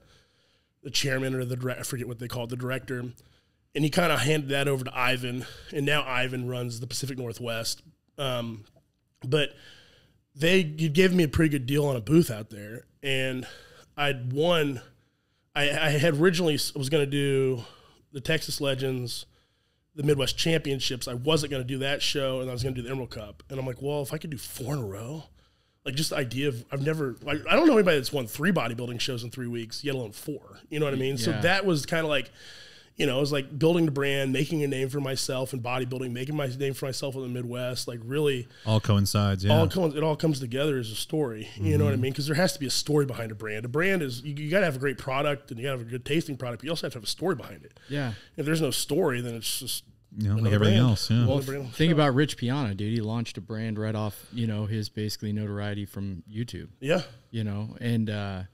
chairman or I forget what they call it, the director. And he kind of handed that over to Ivan, and now Ivan runs the Pacific Northwest. But you gave me a pretty good deal on a booth out there, and I'd won. I had originally was going to do the Texas Legends, the Midwest Championships. I wasn't going to do that show, and I was going to do the Emerald Cup. And I'm like, well, if I could do 4 in a row, like just the idea of I don't know anybody that's won 3 bodybuilding shows in 3 weeks, yet alone 4. You know what I mean? Yeah. So that was kind of like, you know, it was like building the brand, making a name for myself in bodybuilding, making my name for myself in the Midwest, like really all coincides. Yeah, it all comes together as a story. You know what I mean? Because there has to be a story behind a brand. A brand is you got to have a great product and you got to have a good tasting product, but you also have to have a story behind it. Yeah. If there's no story, then it's just like everything else. Yeah. Well, think about Rich Piana, dude. He launched a brand right off, you know, his basically notoriety from YouTube. Yeah. You know, and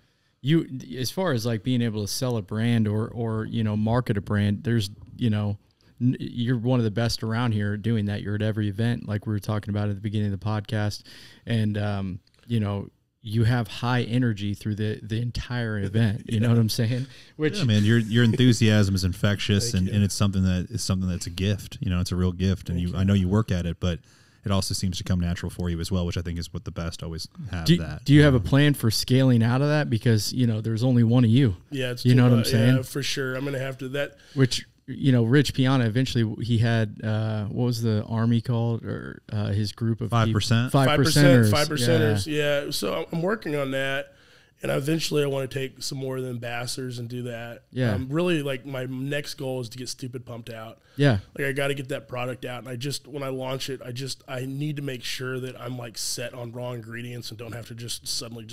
you, as far as like being able to sell a brand or you know, market a brand, there's, you know, you're one of the best around here doing that. You're at every event, like we were talking about at the beginning of the podcast, and you know, you have high energy through the entire event. You know what I'm saying? Which, yeah, man, your enthusiasm is infectious, and it's something that's a gift. You know, it's a real gift, and I know you work at it, but it also seems to come natural for you as well, which I think is what the best always have. Do you have a plan for scaling out of that? Because, you know, there's only one of you. Yeah, it's you know what I'm saying? Yeah, for sure. I'm going to have to that. Which, you know, Rich Piana, eventually he had, what was the Army called, or his group of 5%? 5%ers. 5%ers, yeah. So I'm working on that. And eventually I want to take some more of the ambassadors and do that. Yeah. Really, like, my next goal is to get Stupid pumped out. Yeah. Like, I got to get that product out. And when I launch it, I need to make sure that I'm, like, set on raw ingredients and don't have to just suddenly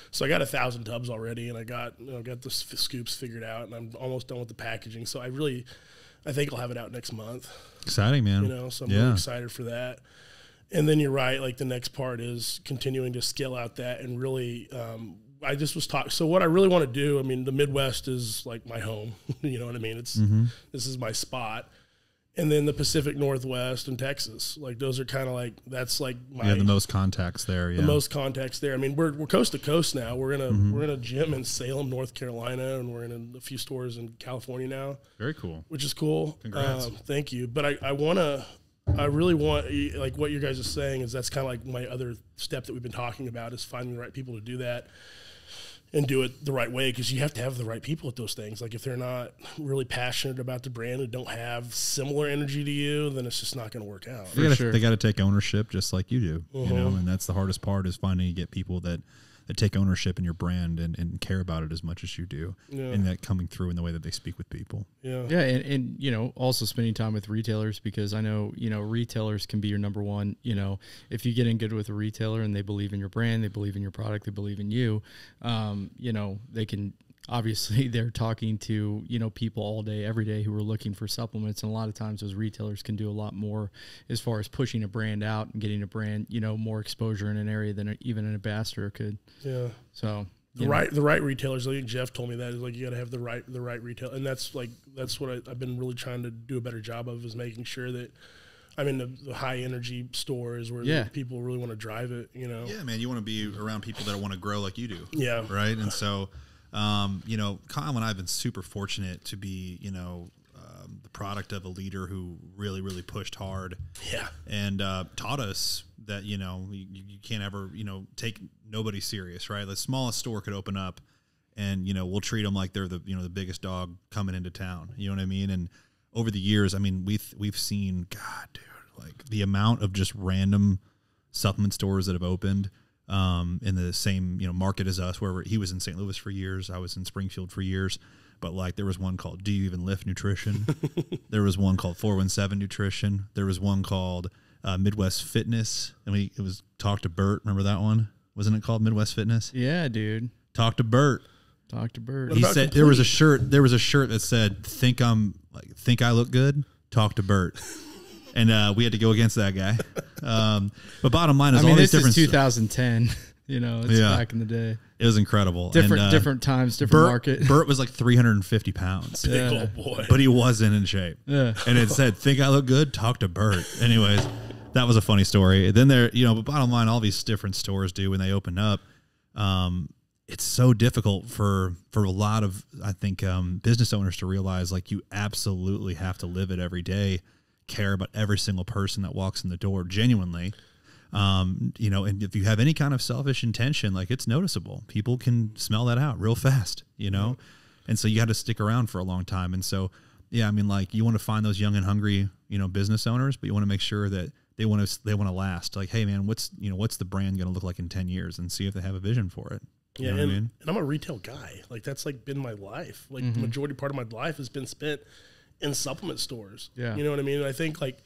so I got 1,000 tubs already, and I got the scoops figured out, and I'm almost done with the packaging. So I think I'll have it out next month. Exciting, man. You know, so I'm really excited for that. And then you're right, like, the next part is continuing to scale out that and really, I just was talking. So what I really want to do, I mean, the Midwest is like my home. You know what I mean? This is my spot. And then the Pacific Northwest and Texas, like those are kind of like, that's like my the most contacts there. Yeah, the most contacts there. I mean, we're coast to coast now. We're in a gym in Salem, North Carolina, and we're in a few stores in California now. Very cool. Which is cool. Congrats. Thank you. But I really want, like what you guys are saying is that's kind of like my other step that we've been talking about is finding the right people to do that. And do it the right way, because you have to have the right people at those things. Like if they're not really passionate about the brand and don't have similar energy to you, then it's just not going to work out. They got to take ownership just like you do, you know, and that's the hardest part is finding to get people that take ownership in your brand and care about it as much as you do, and that coming through in the way that they speak with people. Yeah, and you know, also spending time with retailers, because I know, you know, retailers can be your number one. You know, if you get in good with a retailer and they believe in your brand, they believe in your product, they believe in you, you know, they can. Obviously, they're talking to, you know, people all day, every day who are looking for supplements. And a lot of times those retailers can do a lot more as far as pushing a brand out and getting a brand, you know, more exposure in an area than even an ambassador could. Yeah. So the right retailers, I think Jeff told me that, is like you got to have the right retail. And that's what I've been really trying to do a better job of, is making sure that I'm in the high energy stores where people really want to drive it, you know? Yeah, man, you want to be around people that want to grow like you do. Yeah. Right. And so, you know, Kyle and I have been super fortunate to be, you know, the product of a leader who really, really pushed hard. Yeah. And taught us that, you know, you can't ever, you know, take nobody serious, right? The smallest store could open up and, you know, we'll treat them like they're the, you know, the biggest dog coming into town. You know what I mean? And over the years, I mean, we've seen, God, dude, like the amount of just random supplement stores that have opened in the same, you know, market as us, where he was in St. Louis for years. I was in Springfield for years. But like there was one called Do You Even Lift Nutrition? There was one called 417 Nutrition. There was one called Midwest Fitness. And it was Talk to Bert. Remember that one? Wasn't it called Midwest Fitness? Yeah, dude. Talk to Bert. Talk to Bert. He said there was a shirt that said, think I look good? Talk to Bert. And we had to go against that guy. But bottom line is, I mean, all these this different. is 2010. It's back in the day. It was incredible. Different times, different market. Bert was like 350 pounds. Big old boy. But he wasn't in shape. Yeah. And it said, think I look good? Talk to Bert. Anyways, that was a funny story. Then but bottom line, all these different stores do when they open up. It's so difficult for a lot of, I think, business owners to realize, like, you absolutely have to live it every day, care about every single person that walks in the door genuinely. And if you have any kind of selfish intention, like, it's noticeable. People can smell that out real fast, and so you got to stick around for a long time. And so, yeah, I mean, like, you want to find those young and hungry, business owners, but you want to make sure that they want to last. Like, hey man, what's the brand going to look like in 10 years, and see if they have a vision for it. Yeah, you know what I mean? And I'm a retail guy. Like, that's like been my life. Like, the majority part of my life has been spent in supplement stores. Yeah. You know what I mean? And I think, like,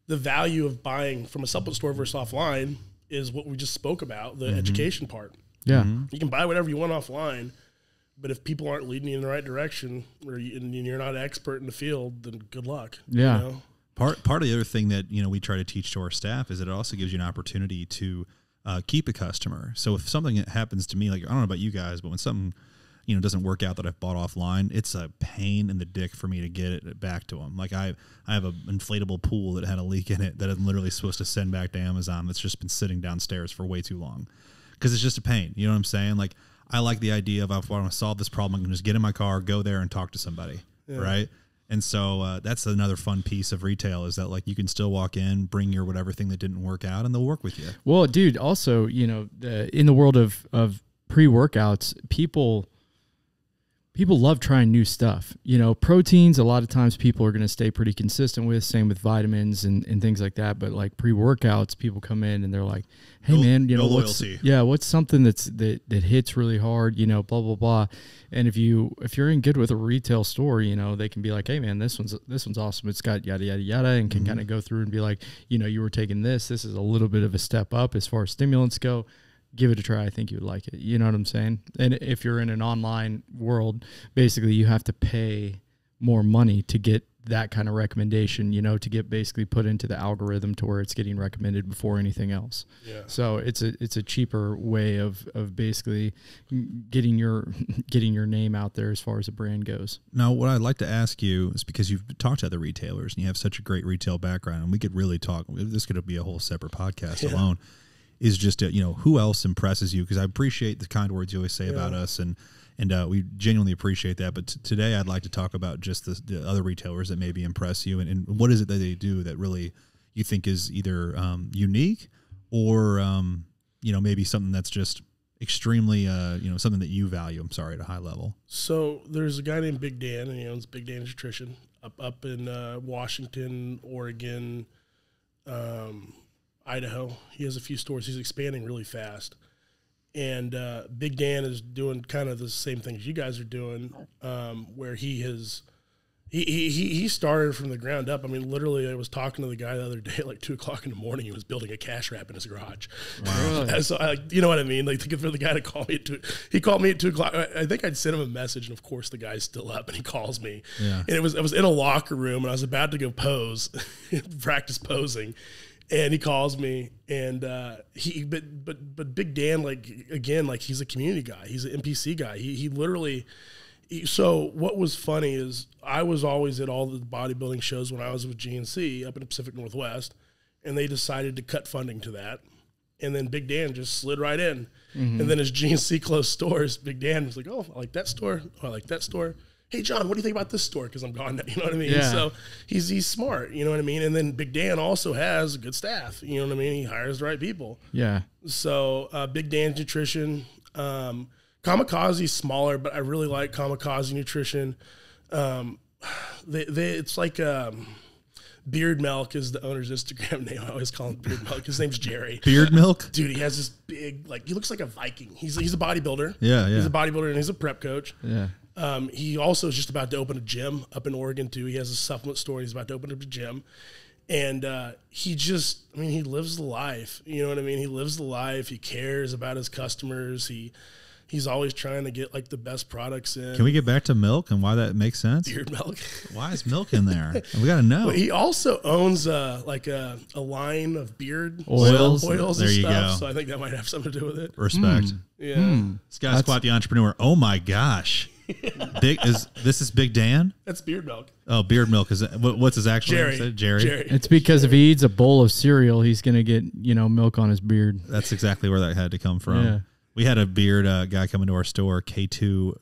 the value of buying from a supplement store versus offline is what we just spoke about, the education part. Yeah. You can buy whatever you want offline, but if people aren't leading you in the right direction, and you're not an expert in the field, then good luck. Yeah. Part of the other thing that we try to teach to our staff is that it also gives you an opportunity to keep a customer. So if something happens to me, like, I don't know about you guys, but when something doesn't work out that I've bought offline, it's a pain in the dick for me to get it back to them. Like, I have an inflatable pool that had a leak in it that I'm literally supposed to send back to Amazon that's just been sitting downstairs for way too long, because it's just a pain. You know what I'm saying? Like, I like the idea of, if I want to solve this problem, I can just get in my car, go there, and talk to somebody, right? And so that's another fun piece of retail, is that, like, you can still walk in, bring your whatever thing that didn't work out, and they'll work with you. Well, dude, also, in the world of pre-workouts, people love trying new stuff. Proteins, a lot of times people are going to stay pretty consistent with, same with vitamins and things like that. But, like, pre-workouts, people come in and they're like, hey, man, what's something that hits really hard, blah, blah, blah. And if you're in good with a retail store, they can be like, hey, man, this one's awesome. It's got yada, yada, yada, and can kind of go through and be like, you were taking this is a little bit of a step up as far as stimulants go. Give it a try. I think you would like it. You know what I'm saying? And if you're in an online world, basically you have to pay more money to get that kind of recommendation, to get basically put into the algorithm to where it's getting recommended before anything else. Yeah. So it's a cheaper way of basically getting your name out there as far as a brand goes. Now, what I'd like to ask you is, because you've talked to other retailers and you have such a great retail background, and we could really talk, this could be a whole separate podcast alone, is just, who else impresses you? Because I appreciate the kind words you always say about us, and we genuinely appreciate that. But today I'd like to talk about just the other retailers that maybe impress you, and what is it that they do that really you think is either unique or, maybe something that's just extremely, something that you value, at a high level. So there's a guy named Big Dan, and he owns Big Dan Nutrition up in Washington, Oregon, Idaho. He has a few stores. He's expanding really fast. And Big Dan is doing kind of the same things you guys are doing, where he started from the ground up. I mean, literally, I was talking to the guy the other day at like 2 o'clock in the morning. He was building a cash wrap in his garage. Wow. And so, you know what I mean? Like, for the guy to call me he called me at 2 o'clock. I think I'd sent him a message, and of course, the guy's still up, and he calls me. Yeah. And I was in a locker room, and I was about to go pose, practice posing. And he calls me, and but Big Dan, like, again, like, he's a community guy. He's an NPC guy. He literally. So what was funny is I was always at all the bodybuilding shows when I was with GNC up in the Pacific Northwest, and they decided to cut funding to that. And then Big Dan just slid right in. Mm-hmm. And then as GNC closed stores, Big Dan was like, oh, I like that store. Oh, I like that store. Hey, John, what do you think about this store? Because I'm gone now, you know what I mean? Yeah. So he's smart, you know what I mean? And then Big Dan also has good staff, you know what I mean? He hires the right people. Yeah. So Big Dan's Nutrition, Kamikaze's smaller, but I really like Kamikaze Nutrition. It's like Beard Milk is the owner's Instagram name. I always call him Beard Milk. His name's Jerry. Beard Milk? Dude, he has this big, like, he looks like a Viking. He's a bodybuilder. Yeah. He's a bodybuilder, and he's a prep coach. Yeah. He also is just about to open a gym up in Oregon, too. He has a supplement store. He's about to open up a gym. And he lives the life. You know what I mean? He lives the life. He cares about his customers. He he's always trying to get like the best products in. Can we get back to milk and why that makes sense? Beard milk? Why is milk in there? We got to know. Well, he also owns like a line of beard oils and there you stuff. go. So I think that might have something to do with it. Respect. Yeah. This guy's quite the entrepreneur. Oh my gosh. This is Big Dan? That's beard milk. Oh, beard milk. Is that, what's his actual name? Jerry. It's because if he eats a bowl of cereal, he's going to get, milk on his beard. That's exactly where that had to come from. Yeah. We had a beard guy come into our store, K2,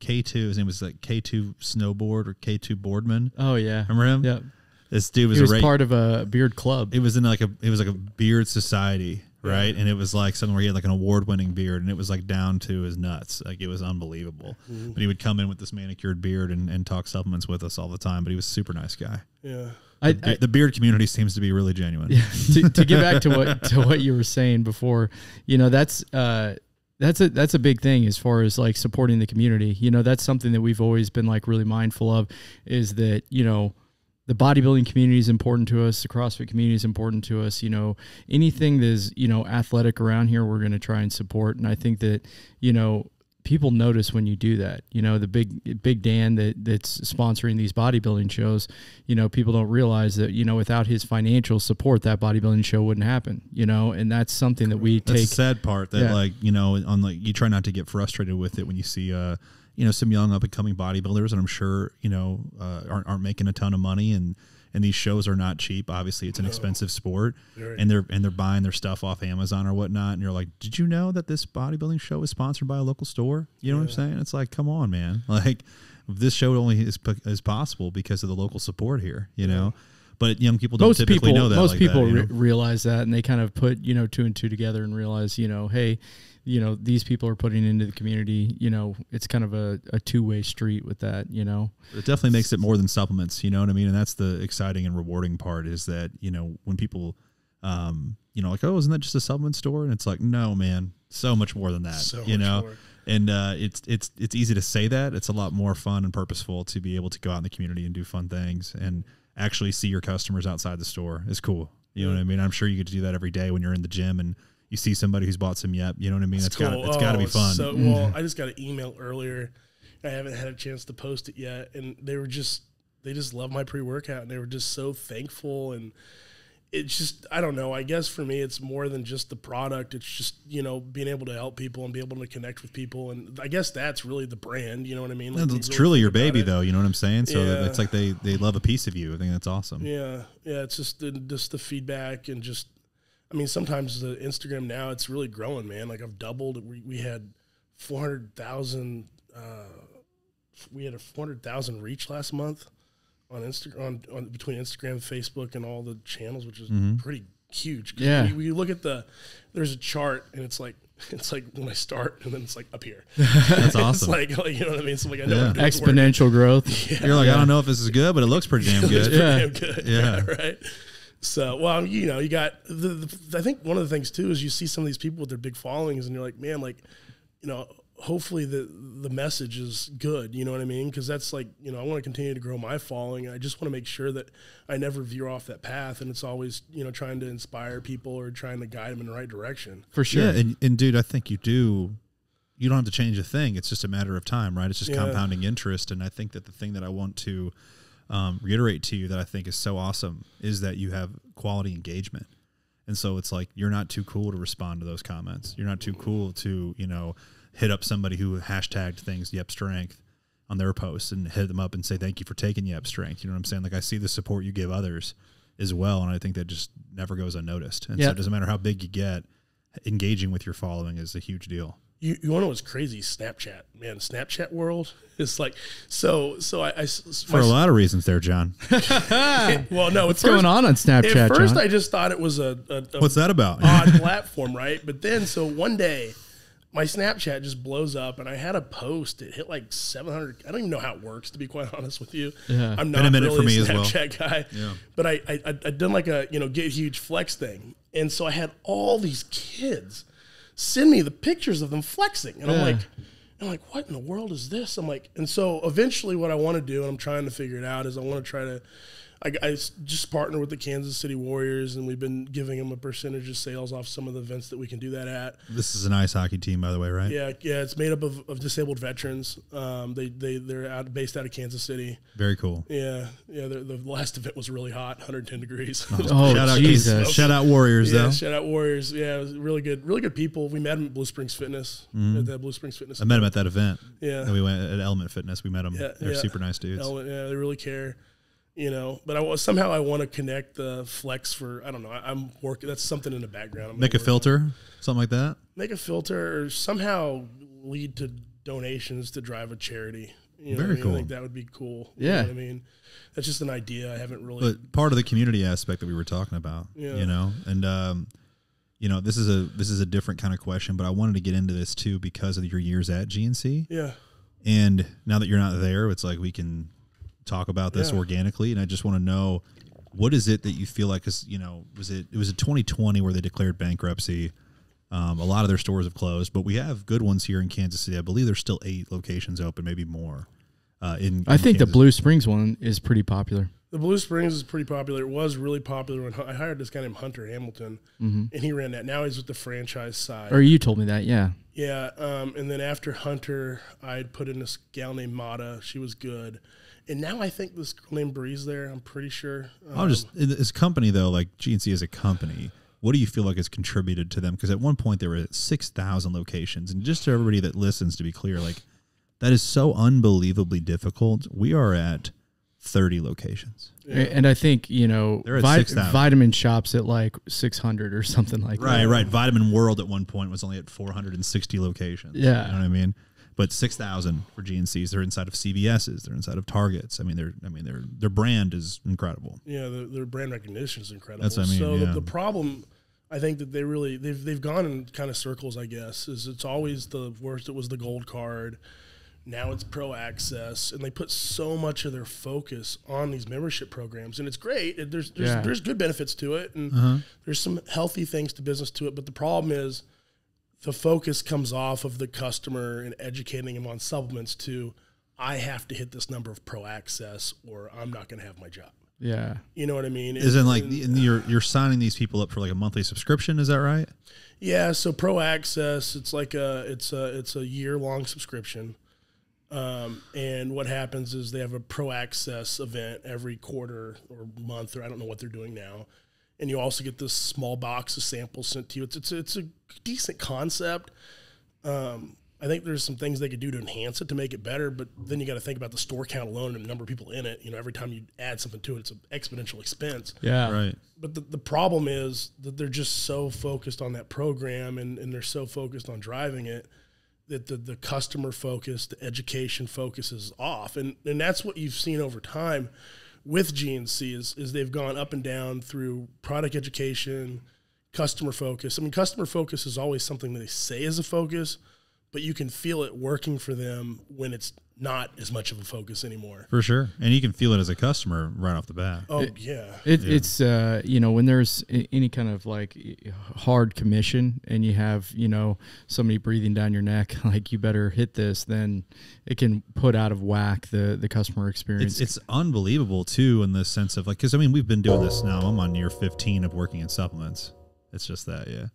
his name was like K2 Snowboard or K2 Boardman. Oh, yeah. Remember him? Yep. This dude was, he was part of a beard club. It was like a beard society, right? And it was like something where he had like an award-winning beard, and it was like down to his nuts. Like it was unbelievable. But he would come in with this manicured beard and talk supplements with us all the time. But he was a super nice guy. Yeah. The beard community seems to be really genuine. Yeah, to get back to what you were saying before, that's a big thing as far as like supporting the community. That's something that we've always been like really mindful of, is that, the bodybuilding community is important to us. The CrossFit community is important to us. Anything that is, athletic around here, we're going to try and support. And I think that, people notice when you do that. The big Dan that's sponsoring these bodybuilding shows, people don't realize that, without his financial support, that bodybuilding show wouldn't happen, and that's something that we take. That's the sad part that you try not to get frustrated with it when you see, some young up and coming bodybuilders, and I'm sure, aren't making a ton of money, and these shows are not cheap. Obviously, it's an expensive sport, and they're buying their stuff off Amazon or whatnot. And you're like, did you know that this bodybuilding show is sponsored by a local store? You know what I'm saying? It's like, come on, man. Like, this show only is possible because of the local support here. But young people don't typically know that. Most people realize that, and they kind of put 2 and 2 together and realize, hey, these people are putting into the community. It's kind of a two-way street with that. It definitely makes it more than supplements. You know what I mean? And that's the exciting and rewarding part, is that when people, like, oh, isn't that just a supplement store? And it's like, no, man, so much more than that. So much more. And it's easy to say that. It's a lot more fun and purposeful to be able to go out in the community and do fun things and actually see your customers outside the store. Is cool. You know what I mean? I'm sure you get to do that every day when you're in the gym and you see somebody who's bought some Yep. You know what I mean? It's cool. got to be fun. So, well, I just got an email earlier. I haven't had a chance to post it yet, and they just love my pre-workout, and they were just so thankful. And it's just, I don't know, I guess for me it's more than just the product. It's just, being able to help people and be able to connect with people, and I guess that's really the brand. You know what I mean? Like, it's really truly your baby, though. You know what I'm saying? So it's like they love a piece of you. I think that's awesome. Yeah. It's just the feedback, and just, I mean, sometimes the Instagram now, it's really growing, man. Like, I've doubled. We had 400,000. We had a 400,000 reach last month on Instagram, on between Instagram, Facebook, and all the channels, which is pretty huge. Yeah. We look at there's a chart, and it's like when I start, and then it's like up here. That's awesome. It's like, you know what I mean? So like, I know exponential growth. Yeah. You're like, I don't know if this is good, but it looks pretty damn good. Damn good. Yeah. Right. So, well, you got I think one of the things too is you see some of these people with their big followings, and you're like, man, like, hopefully the message is good. You know what I mean? Because that's like, I want to continue to grow my following. I just want to make sure that I never veer off that path, and it's always, trying to inspire people or trying to guide them in the right direction. For sure. Yeah, and dude, I think you don't have to change a thing. It's just a matter of time, right? It's just compounding interest. And I think that the thing that I want to reiterate to you that I think is so awesome is that you have quality engagement. And so it's like, you're not too cool to respond to those comments. You're not too cool to, hit up somebody who hashtagged things Yep Strength on their posts and hit them up and say, thank you for taking Yep Strength. You know what I'm saying? Like, I see the support you give others as well. And I think that just never goes unnoticed. And so it doesn't matter how big you get, engaging with your following is a huge deal. You want to know what's crazy? Snapchat, man. Snapchat world is like, so I for a lot of reasons there, John. Well, no, what's going on Snapchat, At first, John? I just thought it was a what's that about? Odd platform, right? But then, so one day, my Snapchat just blows up, and I had a post. It hit like 700. I don't even know how it works, to be quite honest with you. Yeah. I'm not Been a minute really for me a as well. Snapchat guy. Yeah. But I done like a get huge flex thing, and so I had all these kids send me the pictures of them flexing, and I'm like, what in the world is this? I'm like, and so eventually, what I want to do, and I'm trying to figure it out, is I want to try to I just partnered with the Kansas City Warriors, and we've been giving them a percentage of sales off some of the events that we can do that at. This is an ice hockey team, by the way, right? Yeah, it's made up of disabled veterans. They're based out of Kansas City. Very cool. Yeah. The last event was really hot, 110 degrees. Oh, shout out, Jesus! Shout out Warriors, though. Shout out Warriors. Yeah, it was really good people. We met them at Blue Springs Fitness. At that Blue Springs Fitness. I met them at that event. Yeah, and we went at Element Fitness. We met them. They're super nice dudes. Element, yeah, they really care. But somehow I want to connect the flex for, I don't know, I'm working, that's something in the background. Make a filter, something like that? Make a filter or somehow lead to donations to drive a charity. Very cool. I think that would be cool. Yeah. You know what I mean? That's just an idea. I haven't really. But part of the community aspect that we were talking about, and, this is a different kind of question, but I wanted to get into this too because of your years at GNC. Yeah. And now that you're not there, it's like we can talk about this organically, and I just want to know, what is it that you feel like is, it was in 2020 where they declared bankruptcy. A lot of their stores have closed, but we have good ones here in Kansas City. I believe there's still 8 locations open, maybe more. I think Kansas. The Blue Springs one is pretty popular. The Blue Springs is pretty popular. It was really popular when I hired this guy named Hunter Hamilton, and he ran that. Now he's with the franchise side. Or you told me that, yeah. Yeah, and then after Hunter, I'd put in this gal named Mata. She was good. And now I think this girl named Bree's there. I'm pretty sure. This company, though, like GNC as a company, what do you feel like has contributed to them? Because at one point they were at 6,000 locations. And just to everybody that listens, to be clear, like, that is so unbelievably difficult. We are at 30 locations. Yeah. And I think, they're at Vitamin Shop's at like 600 or something like that. Right. Vitamin World at one point was only at 460 locations. Yeah. You know what I mean? But 6,000 for GNCs. They're inside of CVS's. They're inside of Targets. Their brand is incredible. Yeah, their brand recognition is incredible. That's what I mean. So yeah. the problem, I think that they've gone in kind of circles. I guess is it's always the worst. It was the gold card. Now it's Pro Access, and they put so much of their focus on these membership programs, and it's great. There's good benefits to it, and there's some healthy things to business to it. But the problem is, the focus comes off of the customer and educating them on supplements to, I have to hit this number of Pro Access or I'm not going to have my job. Yeah. You know what I mean? Isn't like you're signing these people up for like a monthly subscription? Is that right? Yeah. So Pro Access, it's like it's a year-long subscription. And what happens is they have a Pro Access event every quarter or month, or I don't know what they're doing now. And you also get this small box of samples sent to you. It's a decent concept. I think there's some things they could do to enhance it to make it better, but then you got to think about the store count alone and the number of people in it. Every time you add something to it, it's an exponential expense. Yeah. Right. But the problem is that they're just so focused on that program and they're so focused on driving it that the customer focus, the education focus is off. And that's what you've seen over time with GNC is they've gone up and down through product education, customer focus. I mean, customer focus is always something that they say is a focus, but you can feel it working for them when it's not as much of a focus anymore. For sure. And you can feel it as a customer right off the bat. Oh, yeah. It's, when there's any kind of like hard commission and you have, somebody breathing down your neck, like you better hit this, then it can put out of whack the customer experience. It's unbelievable too, in the sense of like, because we've been doing this now. I'm on year 15 of working in supplements. It's just that, yeah.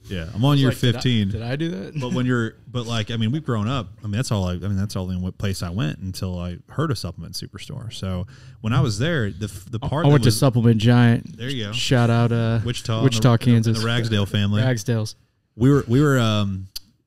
Yeah, I'm on year 15. Did I do that? But we've grown up. That's all the only place I went until I heard of Supplement Superstore. So when I was there, the part I went to Supplement Giant. There you go. Shout out Wichita, Kansas. The Ragsdale family. Ragsdales. We were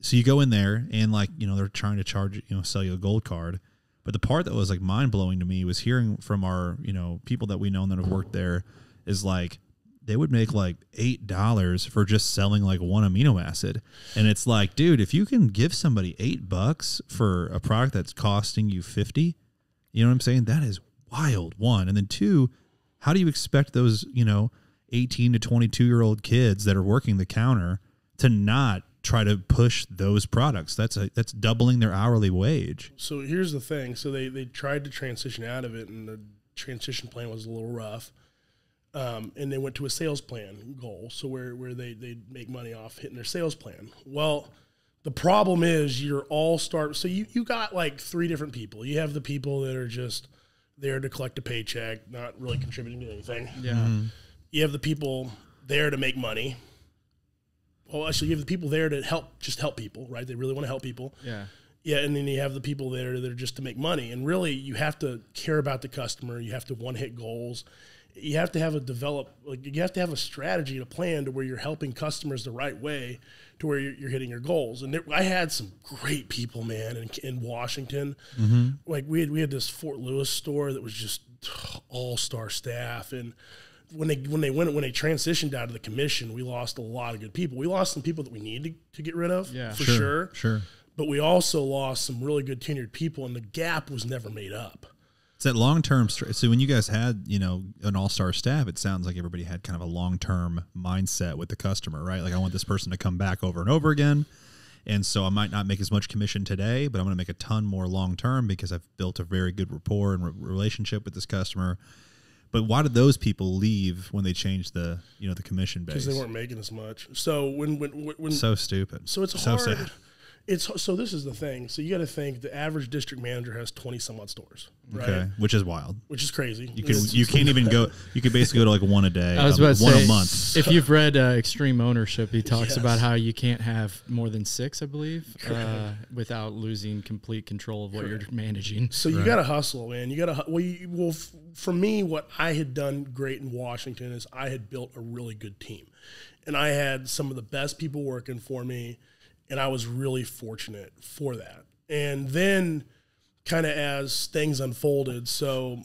so you go in there and they're trying to charge sell you a gold card. But the part that was like mind blowing to me was hearing from our people that we know that have worked there is like, they would make like $8 for just selling like one amino acid. And it's like, dude, if you can give somebody $8 for a product that's costing you $50, you know what I'm saying? That is wild, one. And then two, how do you expect those, 18 to 22-year-old kids that are working the counter to not try to push those products? That's doubling their hourly wage. So here's the thing. So they tried to transition out of it, and the transition plan was a little rough. And they went to a sales plan goal, so where they make money off hitting their sales plan. Well, the problem is so you got like 3 different people. You have the people that are just there to collect a paycheck, not really contributing to anything. Yeah. You have the people there to make money. Well, actually, you have the people there to help people, right? They really want to help people. Yeah. Yeah, and then you have the people there that are just to make money. And really, you have to care about the customer. You have to one-hit goals. You have to have you have to have a strategy and a plan to where you're helping customers the right way to where you're hitting your goals. And I had some great people, man, in Washington. Like we had this Fort Lewis store that was just all-star staff. And when they transitioned out of the commission, we lost a lot of good people. We lost some people that we needed to get rid of, for sure. Sure. But we also lost some really good tenured people, and the gap was never made up. It's that long-term. So when you guys had, an all-star staff, it sounds like everybody had kind of a long-term mindset with the customer, right? Like, I want this person to come back over and over again. And so I might not make as much commission today, but I'm going to make a ton more long-term because I've built a very good rapport and relationship with this customer. But why did those people leave when they changed the commission base? Because they weren't making as much. So when so stupid. So it's so hard. Sad. So this is the thing. So you got to think the average district manager has 20 some odd stores, right? Okay, which is wild. Which is crazy. You can't even go. You could basically go to like one a day. I was about to one say, a month. If you've read Extreme Ownership, he talks about how you can't have more than 6, I believe, without losing complete control of what you're managing. So you got to hustle, man. You got to. For me, what I had done great in Washington is I had built a really good team, and I had some of the best people working for me. And I was really fortunate for that. And then kind of as things unfolded, so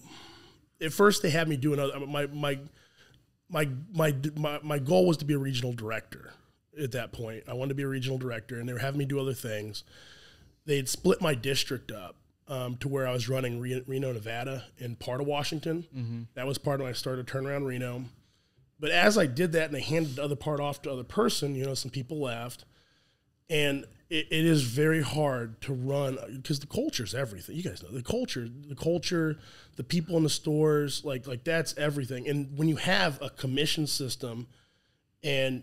at first they had me do another, my goal was to be a regional director at that point. I wanted to be a regional director, and they were having me do other things. They had split my district up to where I was running Reno, Nevada, and part of Washington. That was part of when I started Turnaround Reno. But as I did that and they handed the other part off to other person, some people left. And it is very hard to run because the culture is everything. You guys know the culture, the people in the stores, like that's everything. And when you have a commission system, and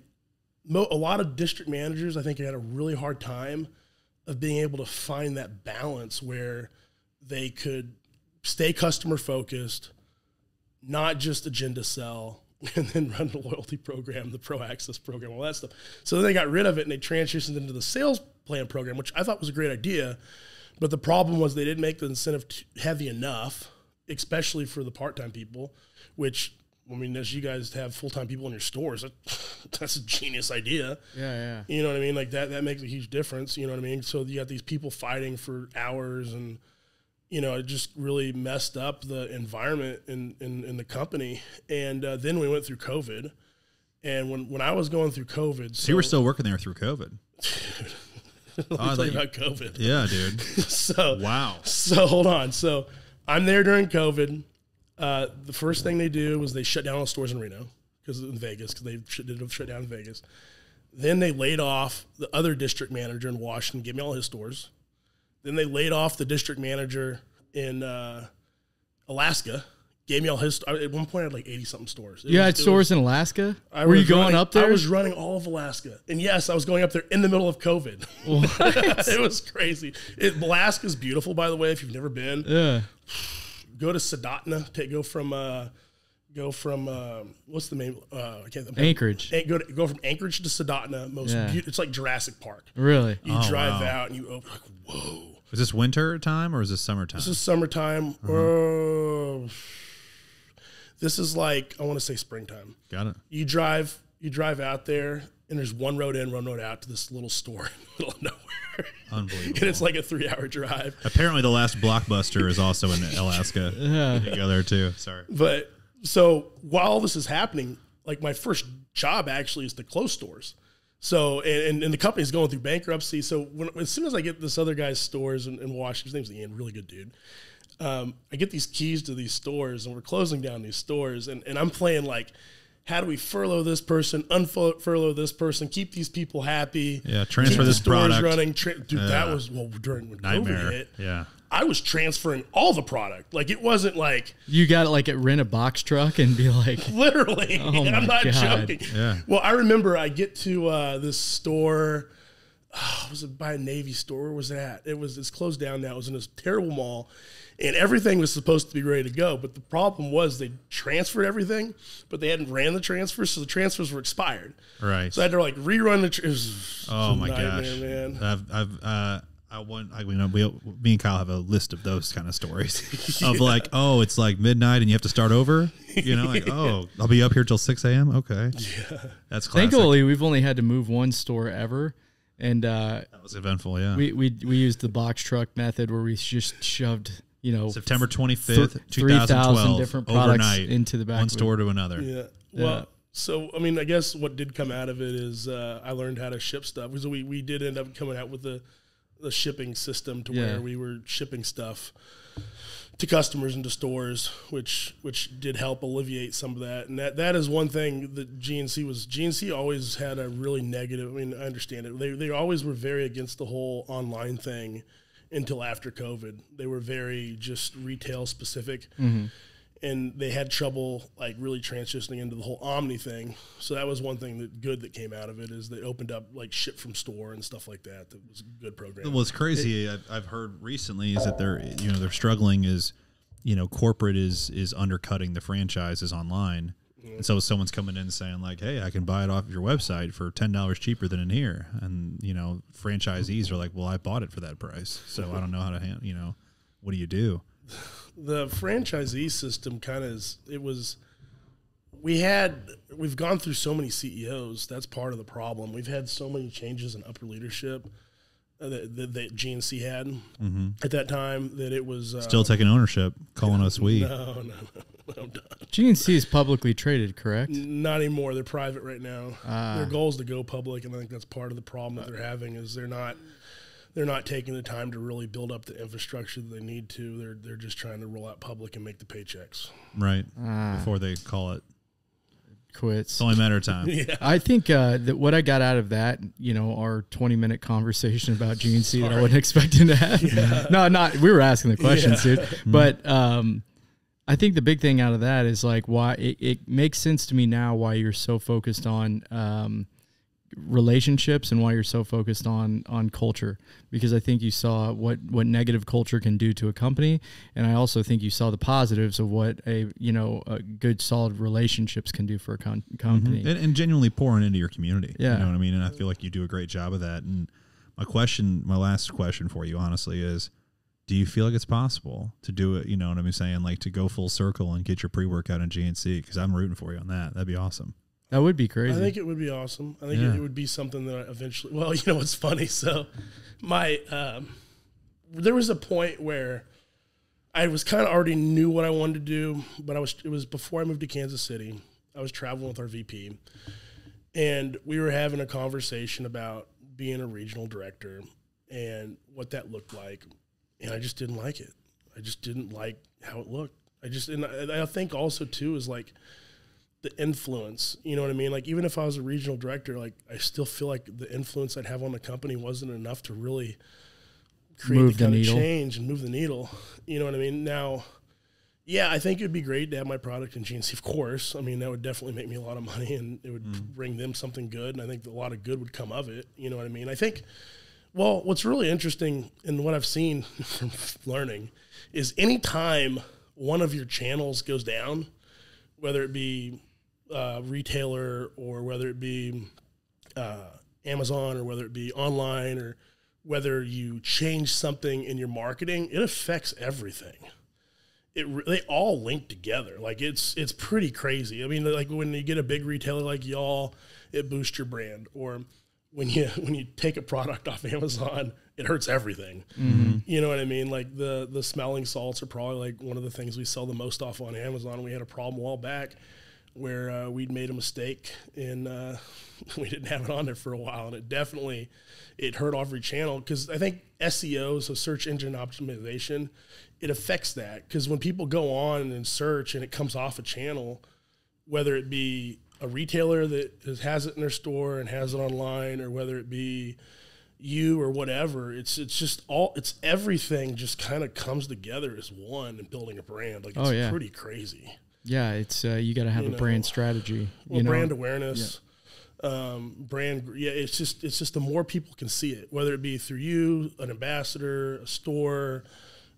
a lot of district managers, I think, had a really hard time of being able to find that balance where they could stay customer focused, not just agenda sell, and then run the loyalty program, the Pro Access program, all that stuff. So then they got rid of it and they transitioned into the sales plan program, which I thought was a great idea. But the problem was they didn't make the incentive heavy enough, especially for the part-time people, which, I mean, as you guys have full-time people in your stores, that's a genius idea. Yeah. You know what I mean? Like that makes a huge difference. You know what I mean? So you got these people fighting for hours, and it just really messed up the environment in the company. And then we went through COVID. And when I was going through COVID... So you were still working there through COVID? Let me tell you about COVID. Yeah, dude. Wow. So hold on. So I'm there during COVID. The first thing they do was they shut down all the stores in Reno, because they did shut down in Vegas. Then they laid off the other district manager in Washington, gave me all his stores. Then they laid off the district manager in Alaska, gave me all his. At one point, I had like 80-something stores. You had stores in Alaska? Were you going up there? I was running all of Alaska. And yes, I was going up there in the middle of COVID. What? It was crazy. Alaska's beautiful, by the way, if you've never been. Yeah. Go to Soldotna. Go from what's the name? I can't. Anchorage. Go from Anchorage to Soldotna. It's like Jurassic Park. Really? You drive out and you open like, whoa. Is this winter time or is this summertime? This is summertime. This is like, I want to say springtime. Got it. You drive out there, and there's one road in, one road out to this little store in the middle of nowhere. Unbelievable. And it's like a 3-hour drive. Apparently the last Blockbuster is also in Alaska. Yeah. You go there too. Sorry. But so while this is happening, like my first job actually is to close stores. So, and the company's going through bankruptcy. So as soon as I get this other guy's stores in Washington, his name's Ian, really good dude. I get these keys to these stores, and we're closing down these stores. And I'm playing like, how do we furlough this person, unfurlough this person, keep these people happy? Yeah, transfer this product. Running. That was during when nightmare. COVID hit. Yeah. I was transferring all the product. Like, it wasn't like... You got to, like, rent a box truck and be like... Literally. Oh, I'm not joking. Yeah. Well, I remember I get to this store. was it by a Navy store? Where was it at? It's closed down now. It was in this terrible mall, and everything was supposed to be ready to go. But the problem was they transferred everything, but they hadn't ran the transfers, so the transfers were expired. Right. So I had to like rerun the. Oh my gosh, man! Me and Kyle have a list of those kind of stories of like, oh, it's like midnight and you have to start over. You know, like, oh, I'll be up here till 6 a.m. Okay, yeah, that's classic. Thankfully, we've only had to move one store ever. And that was eventful, yeah. We used the box truck method where we just shoved, September 25th, 3,000 different products overnight, into the back. One store to another. Yeah. Well, so I mean, I guess what did come out of it is I learned how to ship stuff because we did end up coming out with the shipping system to where we were shipping stuff to customers and to stores, which did help alleviate some of that. And that is one thing that GNC always had a really negative. I mean, I understand it. They always were very against the whole online thing until after COVID. They were very just retail specific. Mm-hmm. And they had trouble like really transitioning into the whole Omni thing. So that was one thing that came out of it is they opened up like ship from store and stuff like that. That was a good program. What's crazy I've heard recently is that they're struggling is, corporate is undercutting the franchises online. Mm-hmm. And so someone's coming in saying like, hey, I can buy it off of your website for $10 cheaper than in here. And, franchisees are like, well, I bought it for that price. So I don't know how to handle, what do you do? The franchisee system we've gone through so many CEOs. That's part of the problem. We've had so many changes in upper leadership that GNC had at that time that it was still taking ownership, calling us we. No, I'm done. GNC is publicly traded, correct? Not anymore. They're private right now. Their goal is to go public, and I think that's part of the problem that they're having is they're not taking the time to really build up the infrastructure that they need to. They're just trying to roll out public and make the paychecks. Right. Before they call it quits. It's only a matter of time. Yeah. I think that what I got out of that, our 20-minute conversation about GNC that I wasn't expecting to have. Yeah. We were asking the questions, dude. But I think the big thing out of that is like why it makes sense to me now why you're so focused on relationships and why you're so focused on culture, because I think you saw what negative culture can do to a company, and I also think you saw the positives of what a good solid relationships can do for a company and genuinely pouring into your community. Yeah. You know what I mean? And I feel like you do a great job of that. And my last question for you honestly is, do you feel like it's possible to do it? You know what I'm saying? Like to go full circle and get your pre-workout in GNC, because I'm rooting for you on that. That'd be awesome. That would be crazy. I think it would be awesome. I think it would be something that I eventually. Well, what's funny? So, there was a point where I was kind of already knew what I wanted to do, but it was before I moved to Kansas City. I was traveling with our VP, and we were having a conversation about being a regional director and what that looked like, and I just didn't like it. I just didn't like how it looked. And I think also too is like the influence, you know what I mean? Like, even if I was a regional director, like, I still feel like the influence I'd have on the company wasn't enough to really create the kind of change and move the needle. You know what I mean? Now, yeah, I think it'd be great to have my product in GNC, of course. I mean, that would definitely make me a lot of money, and it would bring them something good, and I think a lot of good would come of it. You know what I mean? I think, well, what's really interesting and what I've seen from learning is anytime one of your channels goes down, whether it be retailer or whether it be Amazon or whether it be online or whether you change something in your marketing, it affects everything. They all link together. Like it's pretty crazy. I mean, like when you get a big retailer like y'all, it boosts your brand. Or when you take a product off Amazon, it hurts everything. Mm-hmm. You know what I mean? Like the smelling salts are probably like one of the things we sell the most off on Amazon. We had a problem a while back where we'd made a mistake and we didn't have it on there for a while, and it hurt every channel, because I think SEO, so search engine optimization, it affects that, because when people go on and search and it comes off a channel, whether it be a retailer that has it in their store and has it online, or whether it be you or whatever, it's everything just kind of comes together as one in building a brand. Like it's pretty crazy. Yeah, it's you got to have a brand strategy. Well, brand awareness. brand. Yeah, it's just the more people can see it, whether it be through you, an ambassador, a store,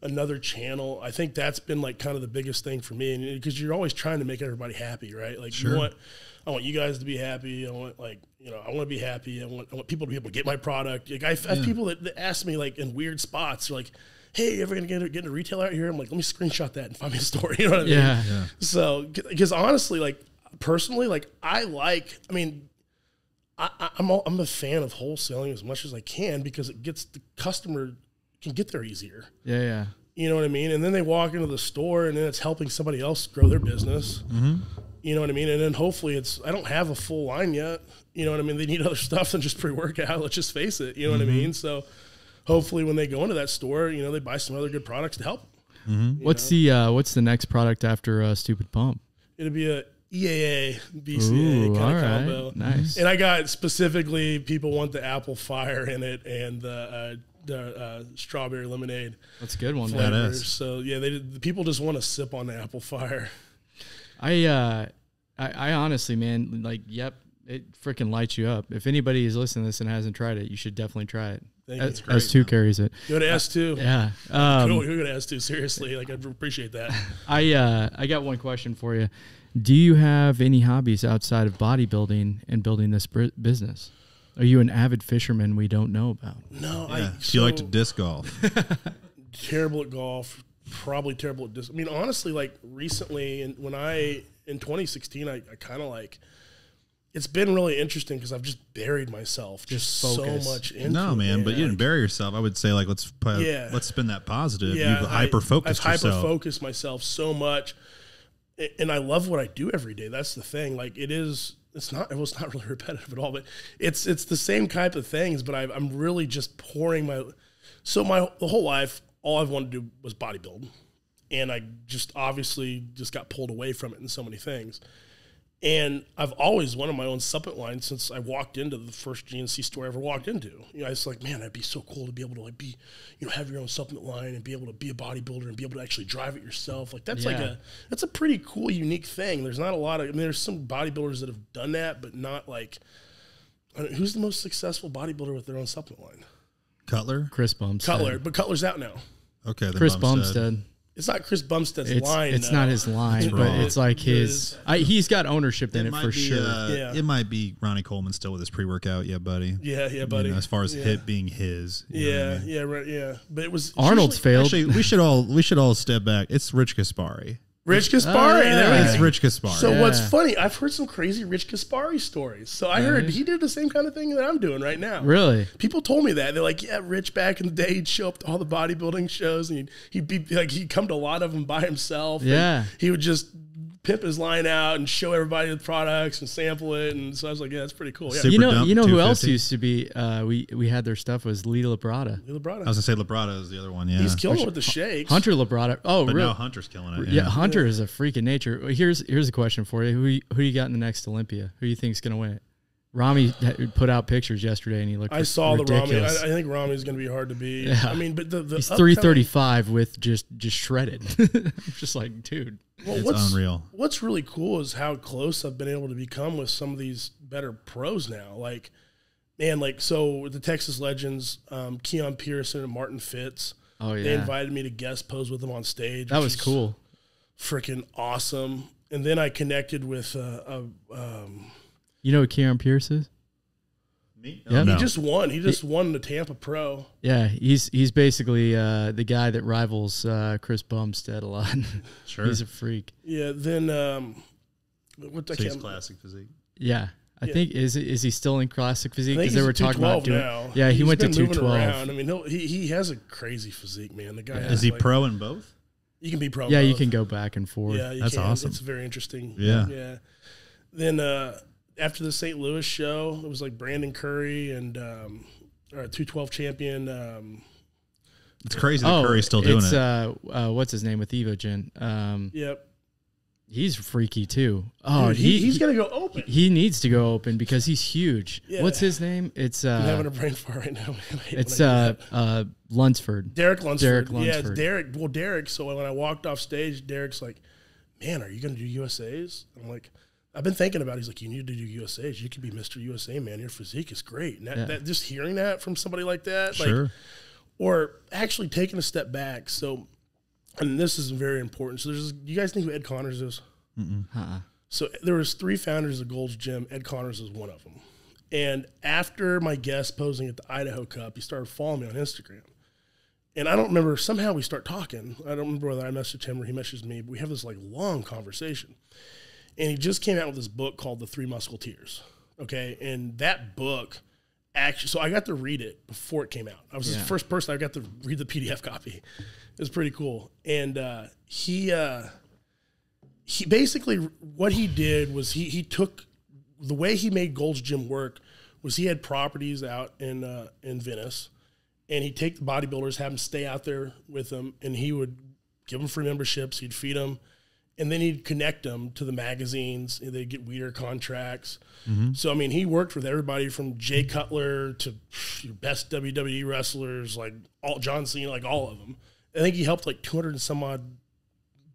another channel. I think that's been like kind of the biggest thing for me, and because you're always trying to make everybody happy, right? Like Sure. I want you guys to be happy. I want I want to be happy. I want people to be able to get my product. Like I have people that ask me like in weird spots. They're like, "Hey, ever gonna get a retail out here?" I'm like, "Let me screenshot that and find me a store." You know what I mean? Yeah. So because honestly, like personally, like I'm a fan of wholesaling as much as I can because it gets the customer can get there easier. Yeah. You know what I mean? And then they walk into the store and then it's helping somebody else grow their business. Mm-hmm. You know what I mean? And then hopefully I don't have a full line yet. You know what I mean? They need other stuff than just pre-workout. Let's just face it. You know what I mean? So hopefully when they go into that store, they buy some other good products to help. Mm-hmm. What's the next product after Stupid Pump? It'll be a EAA, BCA kind of combo. Nice. And I got specifically people want the apple fire in it and the strawberry lemonade. That's a good one. Flavors. So yeah, the people just want to sip on the apple fire. I honestly, man, like, yep, it freaking lights you up. If anybody is listening to this and hasn't tried it, you should definitely try it. S2 carries it. Go to S2. Yeah. Go to S2. Seriously, like I appreciate that. I got one question for you. Do you have any hobbies outside of bodybuilding and building this business? Are you an avid fisherman we don't know about? No, Do you like to disc golf? Terrible at golf. Probably terrible at disc. I mean, honestly, like recently, in 2016, I kind of like. It's been really interesting because I've just buried myself just so much into it. No, man, but you didn't bury yourself. I would say, like, let's spin that positive. Yeah, You've hyper-focused yourself. I've hyper-focused myself so much, and I love what I do every day. That's the thing. Like, it's not really repetitive at all, but it's the same type of things, but I'm really just pouring the whole life, all I've wanted to do was bodybuild. And I just obviously just got pulled away from it in so many things. And I've always wanted my own supplement line since I walked into the first GNC store I ever walked into. I was like, man, that'd be so cool to be able to like be, have your own supplement line and be able to be a bodybuilder and be able to actually drive it yourself. Like that's that's a pretty cool, unique thing. There's not a lot of, there's some bodybuilders that have done that, but not like, who's the most successful bodybuilder with their own supplement line? Cutler? Chris Bumstead. But Cutler's out now. Okay. Chris Bumstead. It's not Chris Bumstead's line. It's not his line, but it's like his. He's got ownership in it for sure. It might be Ronnie Coleman still with his pre-workout. Yeah, buddy. Yeah, buddy. As far as hit being his. Right. But it was Arnold's failed. Actually, we should all step back. It's Rich Gaspari. Rich Gaspari. It's Rich Gaspari. So what's funny, I've heard some crazy Rich Gaspari stories. So I heard he did the same kind of thing that I'm doing right now. Really? People told me that. They're like, yeah, Rich back in the day, he'd show up to all the bodybuilding shows and he'd be like, he'd come to a lot of them by himself. Yeah. He would just pimp his line out and show everybody the products and sample it. And so I was like, yeah, that's pretty cool. Yeah. You know who else used to be, we had their stuff was Lee Labrada. Lee Labrada. I was going to say Labrada is the other one, yeah. He's killing it with the shakes. Hunter Labrada. Oh, but really? now Hunter's killing it. Yeah, Hunter is a freak of nature. Here's a question for you. Who you got in the next Olympia? Who do you think is going to win it? Rami put out pictures yesterday, and he looked. I saw ridiculous. the Rami. I think Rami's going to be hard to beat. Yeah. I mean, but he's 335 with just shredded. Just like, dude. Well, it's unreal. What's really cool is how close I've been able to become with some of these better pros now. Like, man, so the Texas Legends, Keon Pearson and Martin Fitz. Oh yeah. They invited me to guest pose with them on stage. That was cool. Freaking awesome. And then I connected with you know who Keon Pierce is? Me? Yeah, He just won. He just won the Tampa Pro. Yeah, he's basically the guy that rivals Chris Bumstead a lot. Sure, he's a freak. Yeah. Then he's classic physique. Yeah, I think is he still in classic physique? Because they were talking about doing. Now. Yeah, he went to been moving 212. around. I mean, he has a crazy physique, man. The guy Is he pro in both? You can be pro. Yeah, in you both. can go back and forth. Yeah, that's awesome. It's very interesting. Yeah. Then after the St. Louis show, it was like Brandon Curry and 212 champion. It's crazy that Curry's still doing it. What's his name with Evogen? Yep. He's freaky too. Oh, dude, he's gonna go open. He needs to go open because he's huge. Yeah. What's his name? It's I'm having a brain fart right now. It's Lunsford. Derek Lunsford. Yeah, it's Derek. Well, Derek. So when I walked off stage, Derek's like, "Man, are you gonna do USA's?" I'm like, I've been thinking about it. He's like, you need to do USAs. You could be Mr. USA, man. Your physique is great. And that just hearing that from somebody like that, like, or actually taking a step back. So, and this is very important. So you guys know who Ed Connors is? So there was 3 founders of Gold's Gym. Ed Connors is one of them. And after my guest posing at the Idaho Cup, he started following me on Instagram. And I don't remember, somehow we start talking. I don't remember whether I messaged him or he messaged me, but we have this like long conversation. And he just came out with this book called The Three Musketeers. Okay. And that book actually, so I got to read it before it came out. I was the first person I got to read the PDF copy. It was pretty cool. And he basically, what he did was he took, the way he made Gold's Gym work was he had properties out in Venice, and he'd take the bodybuilders, have them stay out there with him, and he would give them free memberships, he'd feed them, and then he'd connect them to the magazines, and they'd get Weider contracts. So, I mean, he worked with everybody from Jay Cutler to your best WWE wrestlers, like John Cena, like all of them. I think he helped like 200 and some odd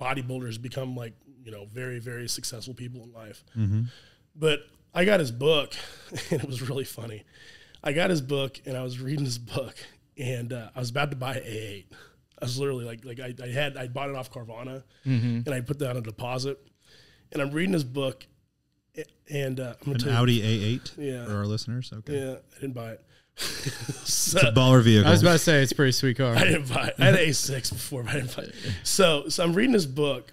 bodybuilders become like, you know, very, very successful people in life. But I got his book, and it was really funny. I got his book, and I was reading his book, and I was about to buy A8. I was literally like I bought it off Carvana, and I put that on a deposit, and I'm reading his book, and I'm gonna tell Audi you, A8 for our listeners. Okay, yeah, I didn't buy it. It's a baller vehicle. I was about to say it's a pretty sweet car. I didn't buy it. I had an A6 before, but I didn't buy it. So I'm reading his book.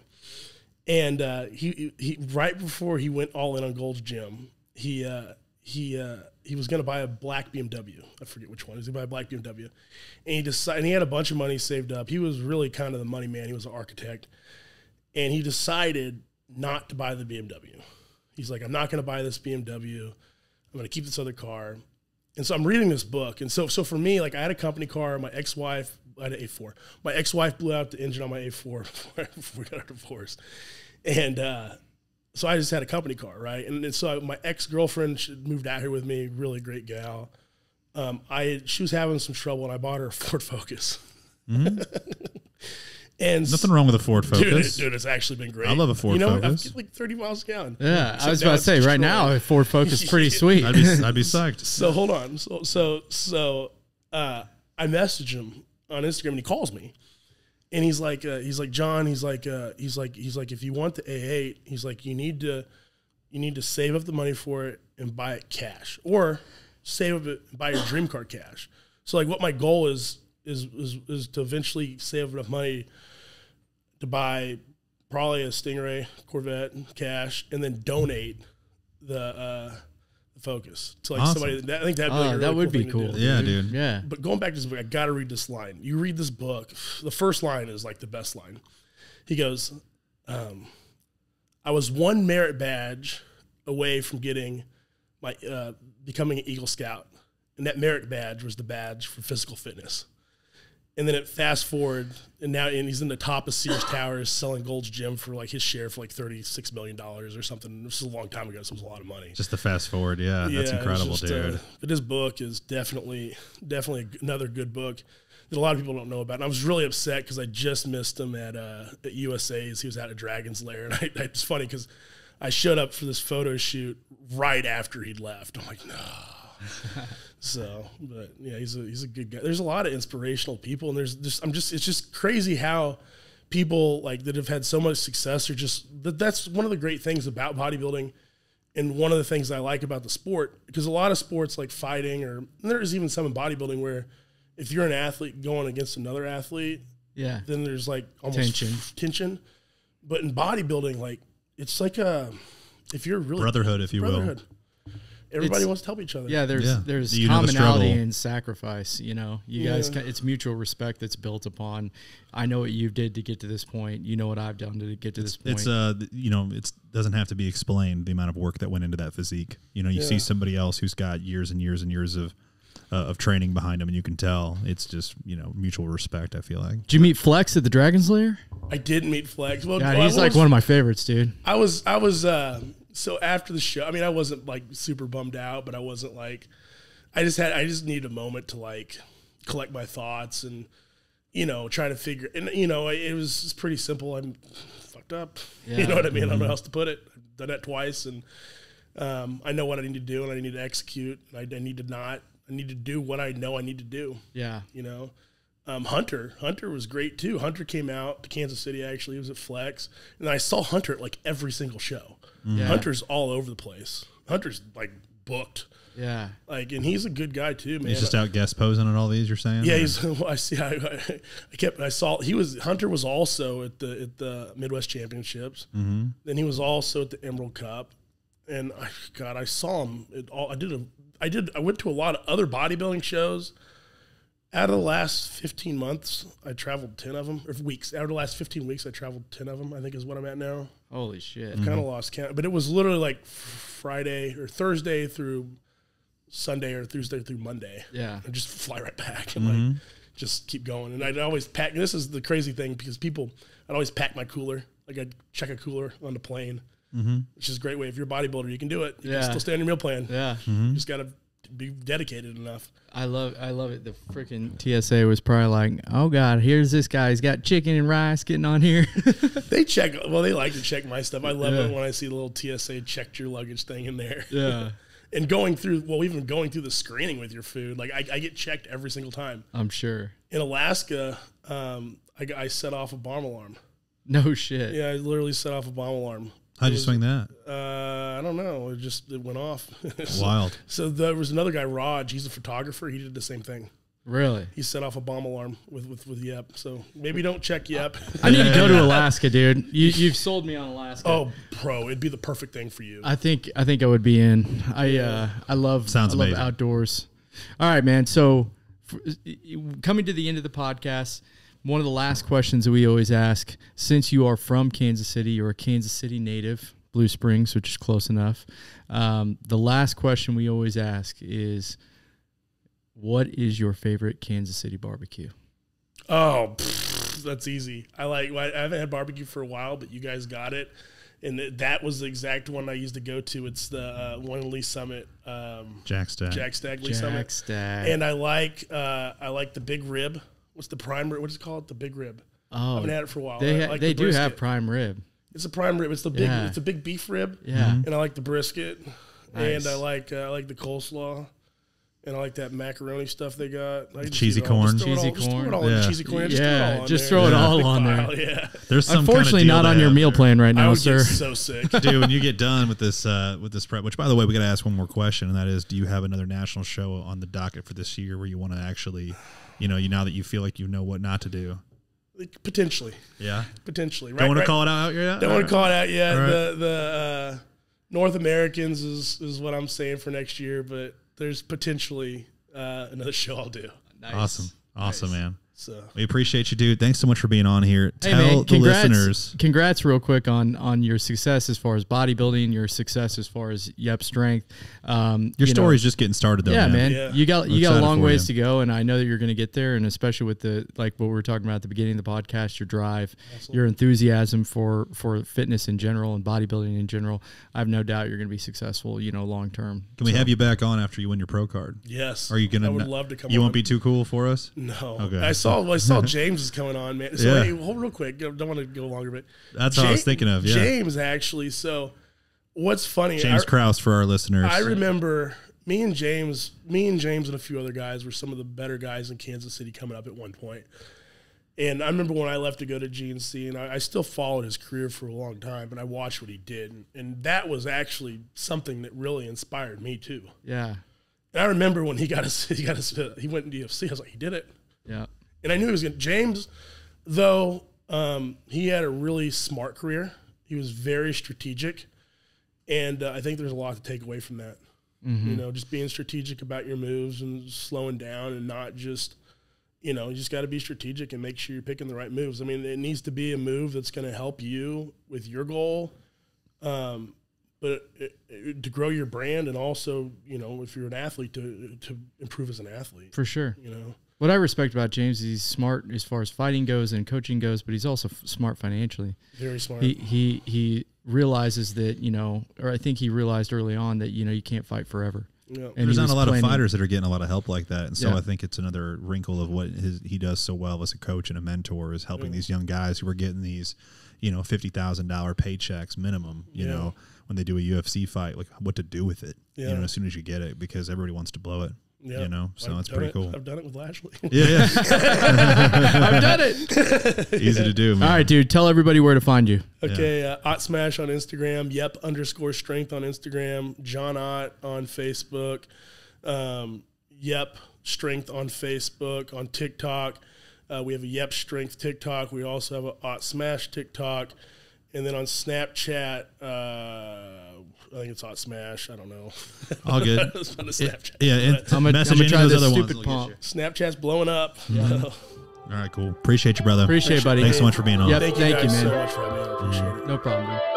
And he right before he went all in on Gold's Gym, he was going to buy a black BMW. I forget which one. He was going to buy a black BMW, and he decided. And he had a bunch of money saved up. He was really kind of the money man. He was an architect, and he decided not to buy the BMW. He's like, I'm not going to buy this BMW. I'm going to keep this other car. And so I'm reading this book, and so for me, like I had a company car. My ex-wife, I had an A4. My ex-wife blew out the engine on my A4 before we got our divorce. And so I just had a company car, right? And so my ex-girlfriend moved out here with me, really great gal. She was having some trouble, and I bought her a Ford Focus. And nothing wrong with a Ford Focus. Dude, it's actually been great. I love a Ford Focus. I'm like 30 miles a gallon. Yeah, I was about to say, right now, a Ford Focus is pretty sweet. I'd be psyched. So hold on. So I message him on Instagram, and he calls me. And he's like, John, he's like, if you want the A8, he's like, you need to save up the money for it and buy it cash, or save up it and buy your dream car cash. So like, what my goal is to eventually save enough money to buy probably a Stingray Corvette cash, and then donate the Focus to like somebody. I think that'd be like a really that would be cool. Yeah, dude. Yeah. But going back to this book, I got to read this line. You read this book, the first line is like the best line. He goes, I was one merit badge away from getting my becoming an Eagle Scout, and that merit badge was the badge for physical fitness. And then it fast forward, and he's in the top of Sears Towers selling Gold's Gym for like his share for like $36 million or something. This was a long time ago, so it was a lot of money. Just the fast forward, that's incredible, dude. But his book is definitely another good book that a lot of people don't know about. And I was really upset because I just missed him at USA's. He was at a Dragon's Lair, and it's funny because I showed up for this photo shoot right after he'd left. I'm like, no. So, but yeah, he's a good guy. There's a lot of inspirational people, and it's just crazy how people like that have had so much success are just that's one of the great things about bodybuilding, and one of the things I like about the sport, because a lot of sports like fighting, or there's even some in bodybuilding where if you're an athlete going against another athlete, then there's like almost tension. But in bodybuilding, like it's like if you're really brotherhood, if you will. Everybody wants to help each other. Yeah, there's commonality and sacrifice. You know, you guys, it's mutual respect that's built upon. I know what you did to get to this point. You know what I've done to get to this point. It's it doesn't have to be explained, the amount of work that went into that physique. You know, you see somebody else who's got years and years and years of training behind them, and you can tell it's just mutual respect. I feel like. Did you meet Flex at the Dragon's Lair? I did meet Flex. Well, God, he's like one of my favorites, dude. I was. So after the show, I mean, I wasn't like super bummed out, but I wasn't like, I just needed a moment to like collect my thoughts and, try to figure, and, it was pretty simple. I'm fucked up. Yeah. You know what I mean? I don't know how else to put it. done that twice, and I know what I need to do, and I need to execute. I need to do what I know I need to do. Yeah. You know, Hunter was great too. Hunter came out to Kansas City, actually. He was at Flex, and I saw Hunter at like every single show. Yeah. Hunter's all over the place. Hunter's like booked. Yeah. Like, and he's a good guy too, man. He's just out guest posing at all these, you're saying? Yeah, Hunter was also at the Midwest Championships. Mm-hmm. Then he was also at the Emerald Cup. And I saw him at all. I went to a lot of other bodybuilding shows. Out of the last 15 months, I traveled 10 of them, or weeks. Out of the last 15 weeks, I traveled 10 of them, I think is what I'm at now. Holy shit. I've kind of lost count. But it was literally like Friday or Thursday through Sunday or Tuesday through Monday. Yeah. And just fly right back and like just keep going. And I'd always pack. This is the crazy thing because I'd always pack my cooler. Like I'd check a cooler on the plane, which is a great way. If you're a bodybuilder, you can do it. You can still stay on your meal plan. Yeah. You just got to be dedicated enough. I love it. The freaking TSA was probably like, oh God, here's this guy. He's got chicken and rice getting on here. They like to check my stuff. I love it when I see the little TSA checked your luggage thing in there. Yeah. And even going through the screening with your food, like I get checked every single time. I'm sure. In Alaska, I set off a bomb alarm. No shit. Yeah, I literally set off a bomb alarm. How'd you swing that? I don't know. It went off. Wild. So there was another guy, Raj. He's a photographer. He did the same thing. Really? He set off a bomb alarm with Yep. So maybe don't check Yep. I need to go to Alaska, dude. You've sold me on Alaska. Oh, bro, it'd be the perfect thing for you. I think I would be in. I love outdoors. All right, man. So coming to the end of the podcast, one of the last questions that we always ask, since you are from Kansas City, you're a Kansas City native, Blue Springs, which is close enough. The last question we always ask is, what is your favorite Kansas City barbecue? Oh, that's easy. I haven't had barbecue for a while, but you guys got it. And that was the exact one I used to go to. It's the one in Lee Summit. Jack Stagg Lee Summit. Stagg. And I like the big rib. What's the prime rib? What is it called? The big rib. Oh, I haven't had it for a while. They do have prime rib. It's a prime rib. It's the big. It's a big beef rib. Yeah. And I like the brisket. Nice. And I like the coleslaw. And I like that macaroni stuff they got. Like cheesy corn. Just throw it all in the cheesy corn. Just throw it all on there. Yeah. There's some unfortunately kind of not on your meal plan right now, sir. I would get so sick. Dude, when you get done with this prep, which by the way, we got to ask one more question, and that is, do you have another national show on the docket for this year where you want to actually, now that you feel like you know what not to do? Potentially. Yeah. Potentially. Don't want to call it out yet? Don't want to call it out yet. Right. The North Americans is what I'm saying for next year, but there's potentially another show I'll do. Nice. Awesome, man. So we appreciate you, dude. Thanks so much for being on here. Hey, Tell man, the listeners. Congrats real quick on your success as far as bodybuilding, your success as far as Yep Strength. Your story's just getting started though. Yeah, man. Yeah. You got a long ways to go, and I know that you're going to get there, and especially with what we were talking about at the beginning of the podcast, your drive, your enthusiasm for fitness in general and bodybuilding in general. I have no doubt you're going to be successful, long term. Can we have you back on after you win your pro card? Yes. Are you going to? I would love to come on. You won't be too cool for us? No. Okay. I saw James is coming on, man. So hey, hold real quick. Don't want to go longer, but that's what I was thinking of. Yeah. James actually. So what's funny? James Krause for our listeners. I remember me and James and a few other guys were some of the better guys in Kansas City coming up at one point. And I remember when I left to go to GNC, and I still followed his career for a long time, and I watched what he did, and that was actually something that really inspired me too. Yeah. And I remember when he went in UFC. I was like, he did it. Yeah. And I knew he was going to. James, though, he had a really smart career. He was very strategic. And I think there's a lot to take away from that. Mm-hmm. Just being strategic about your moves and slowing down and not just, you just got to be strategic and make sure you're picking the right moves. I mean, it needs to be a move that's going to help you with your goal, but to grow your brand and also, if you're an athlete, to improve as an athlete. For sure. What I respect about James is he's smart as far as fighting goes and coaching goes, but he's also smart financially. Very smart. He realizes that, or I think he realized early on that, you can't fight forever. Yeah. And there's he not was a lot of planning- fighters that are getting a lot of help like that, and so Yeah. I think it's another wrinkle of what he does so well as a coach and a mentor is helping these young guys who are getting these, $50,000 paychecks minimum. You know, when they do a UFC fight, like what to do with it. Yeah. As soon as you get it, because everybody wants to blow it. Yeah. So it's pretty cool. I've done it with Lashley. Yeah, I've done it. easy to do, man. All right, dude. Tell everybody where to find you. Okay, Ott Smash on Instagram, Yep_strength on Instagram, John Ott on Facebook, Yep Strength on Facebook, on TikTok. We have a Yep Strength TikTok. We also have a Ott Smash TikTok. And then on Snapchat, I think it's Hot Smash. I don't know. All good. It's on the Snapchat. I'm gonna try those this other stupid ones. pump. Snapchat's blowing up. All right, cool. Appreciate you, brother. Appreciate it, buddy. Thanks so much for being on. Yep. Thank you Thank you, guys man. so much for having me. I appreciate it. No problem, dude.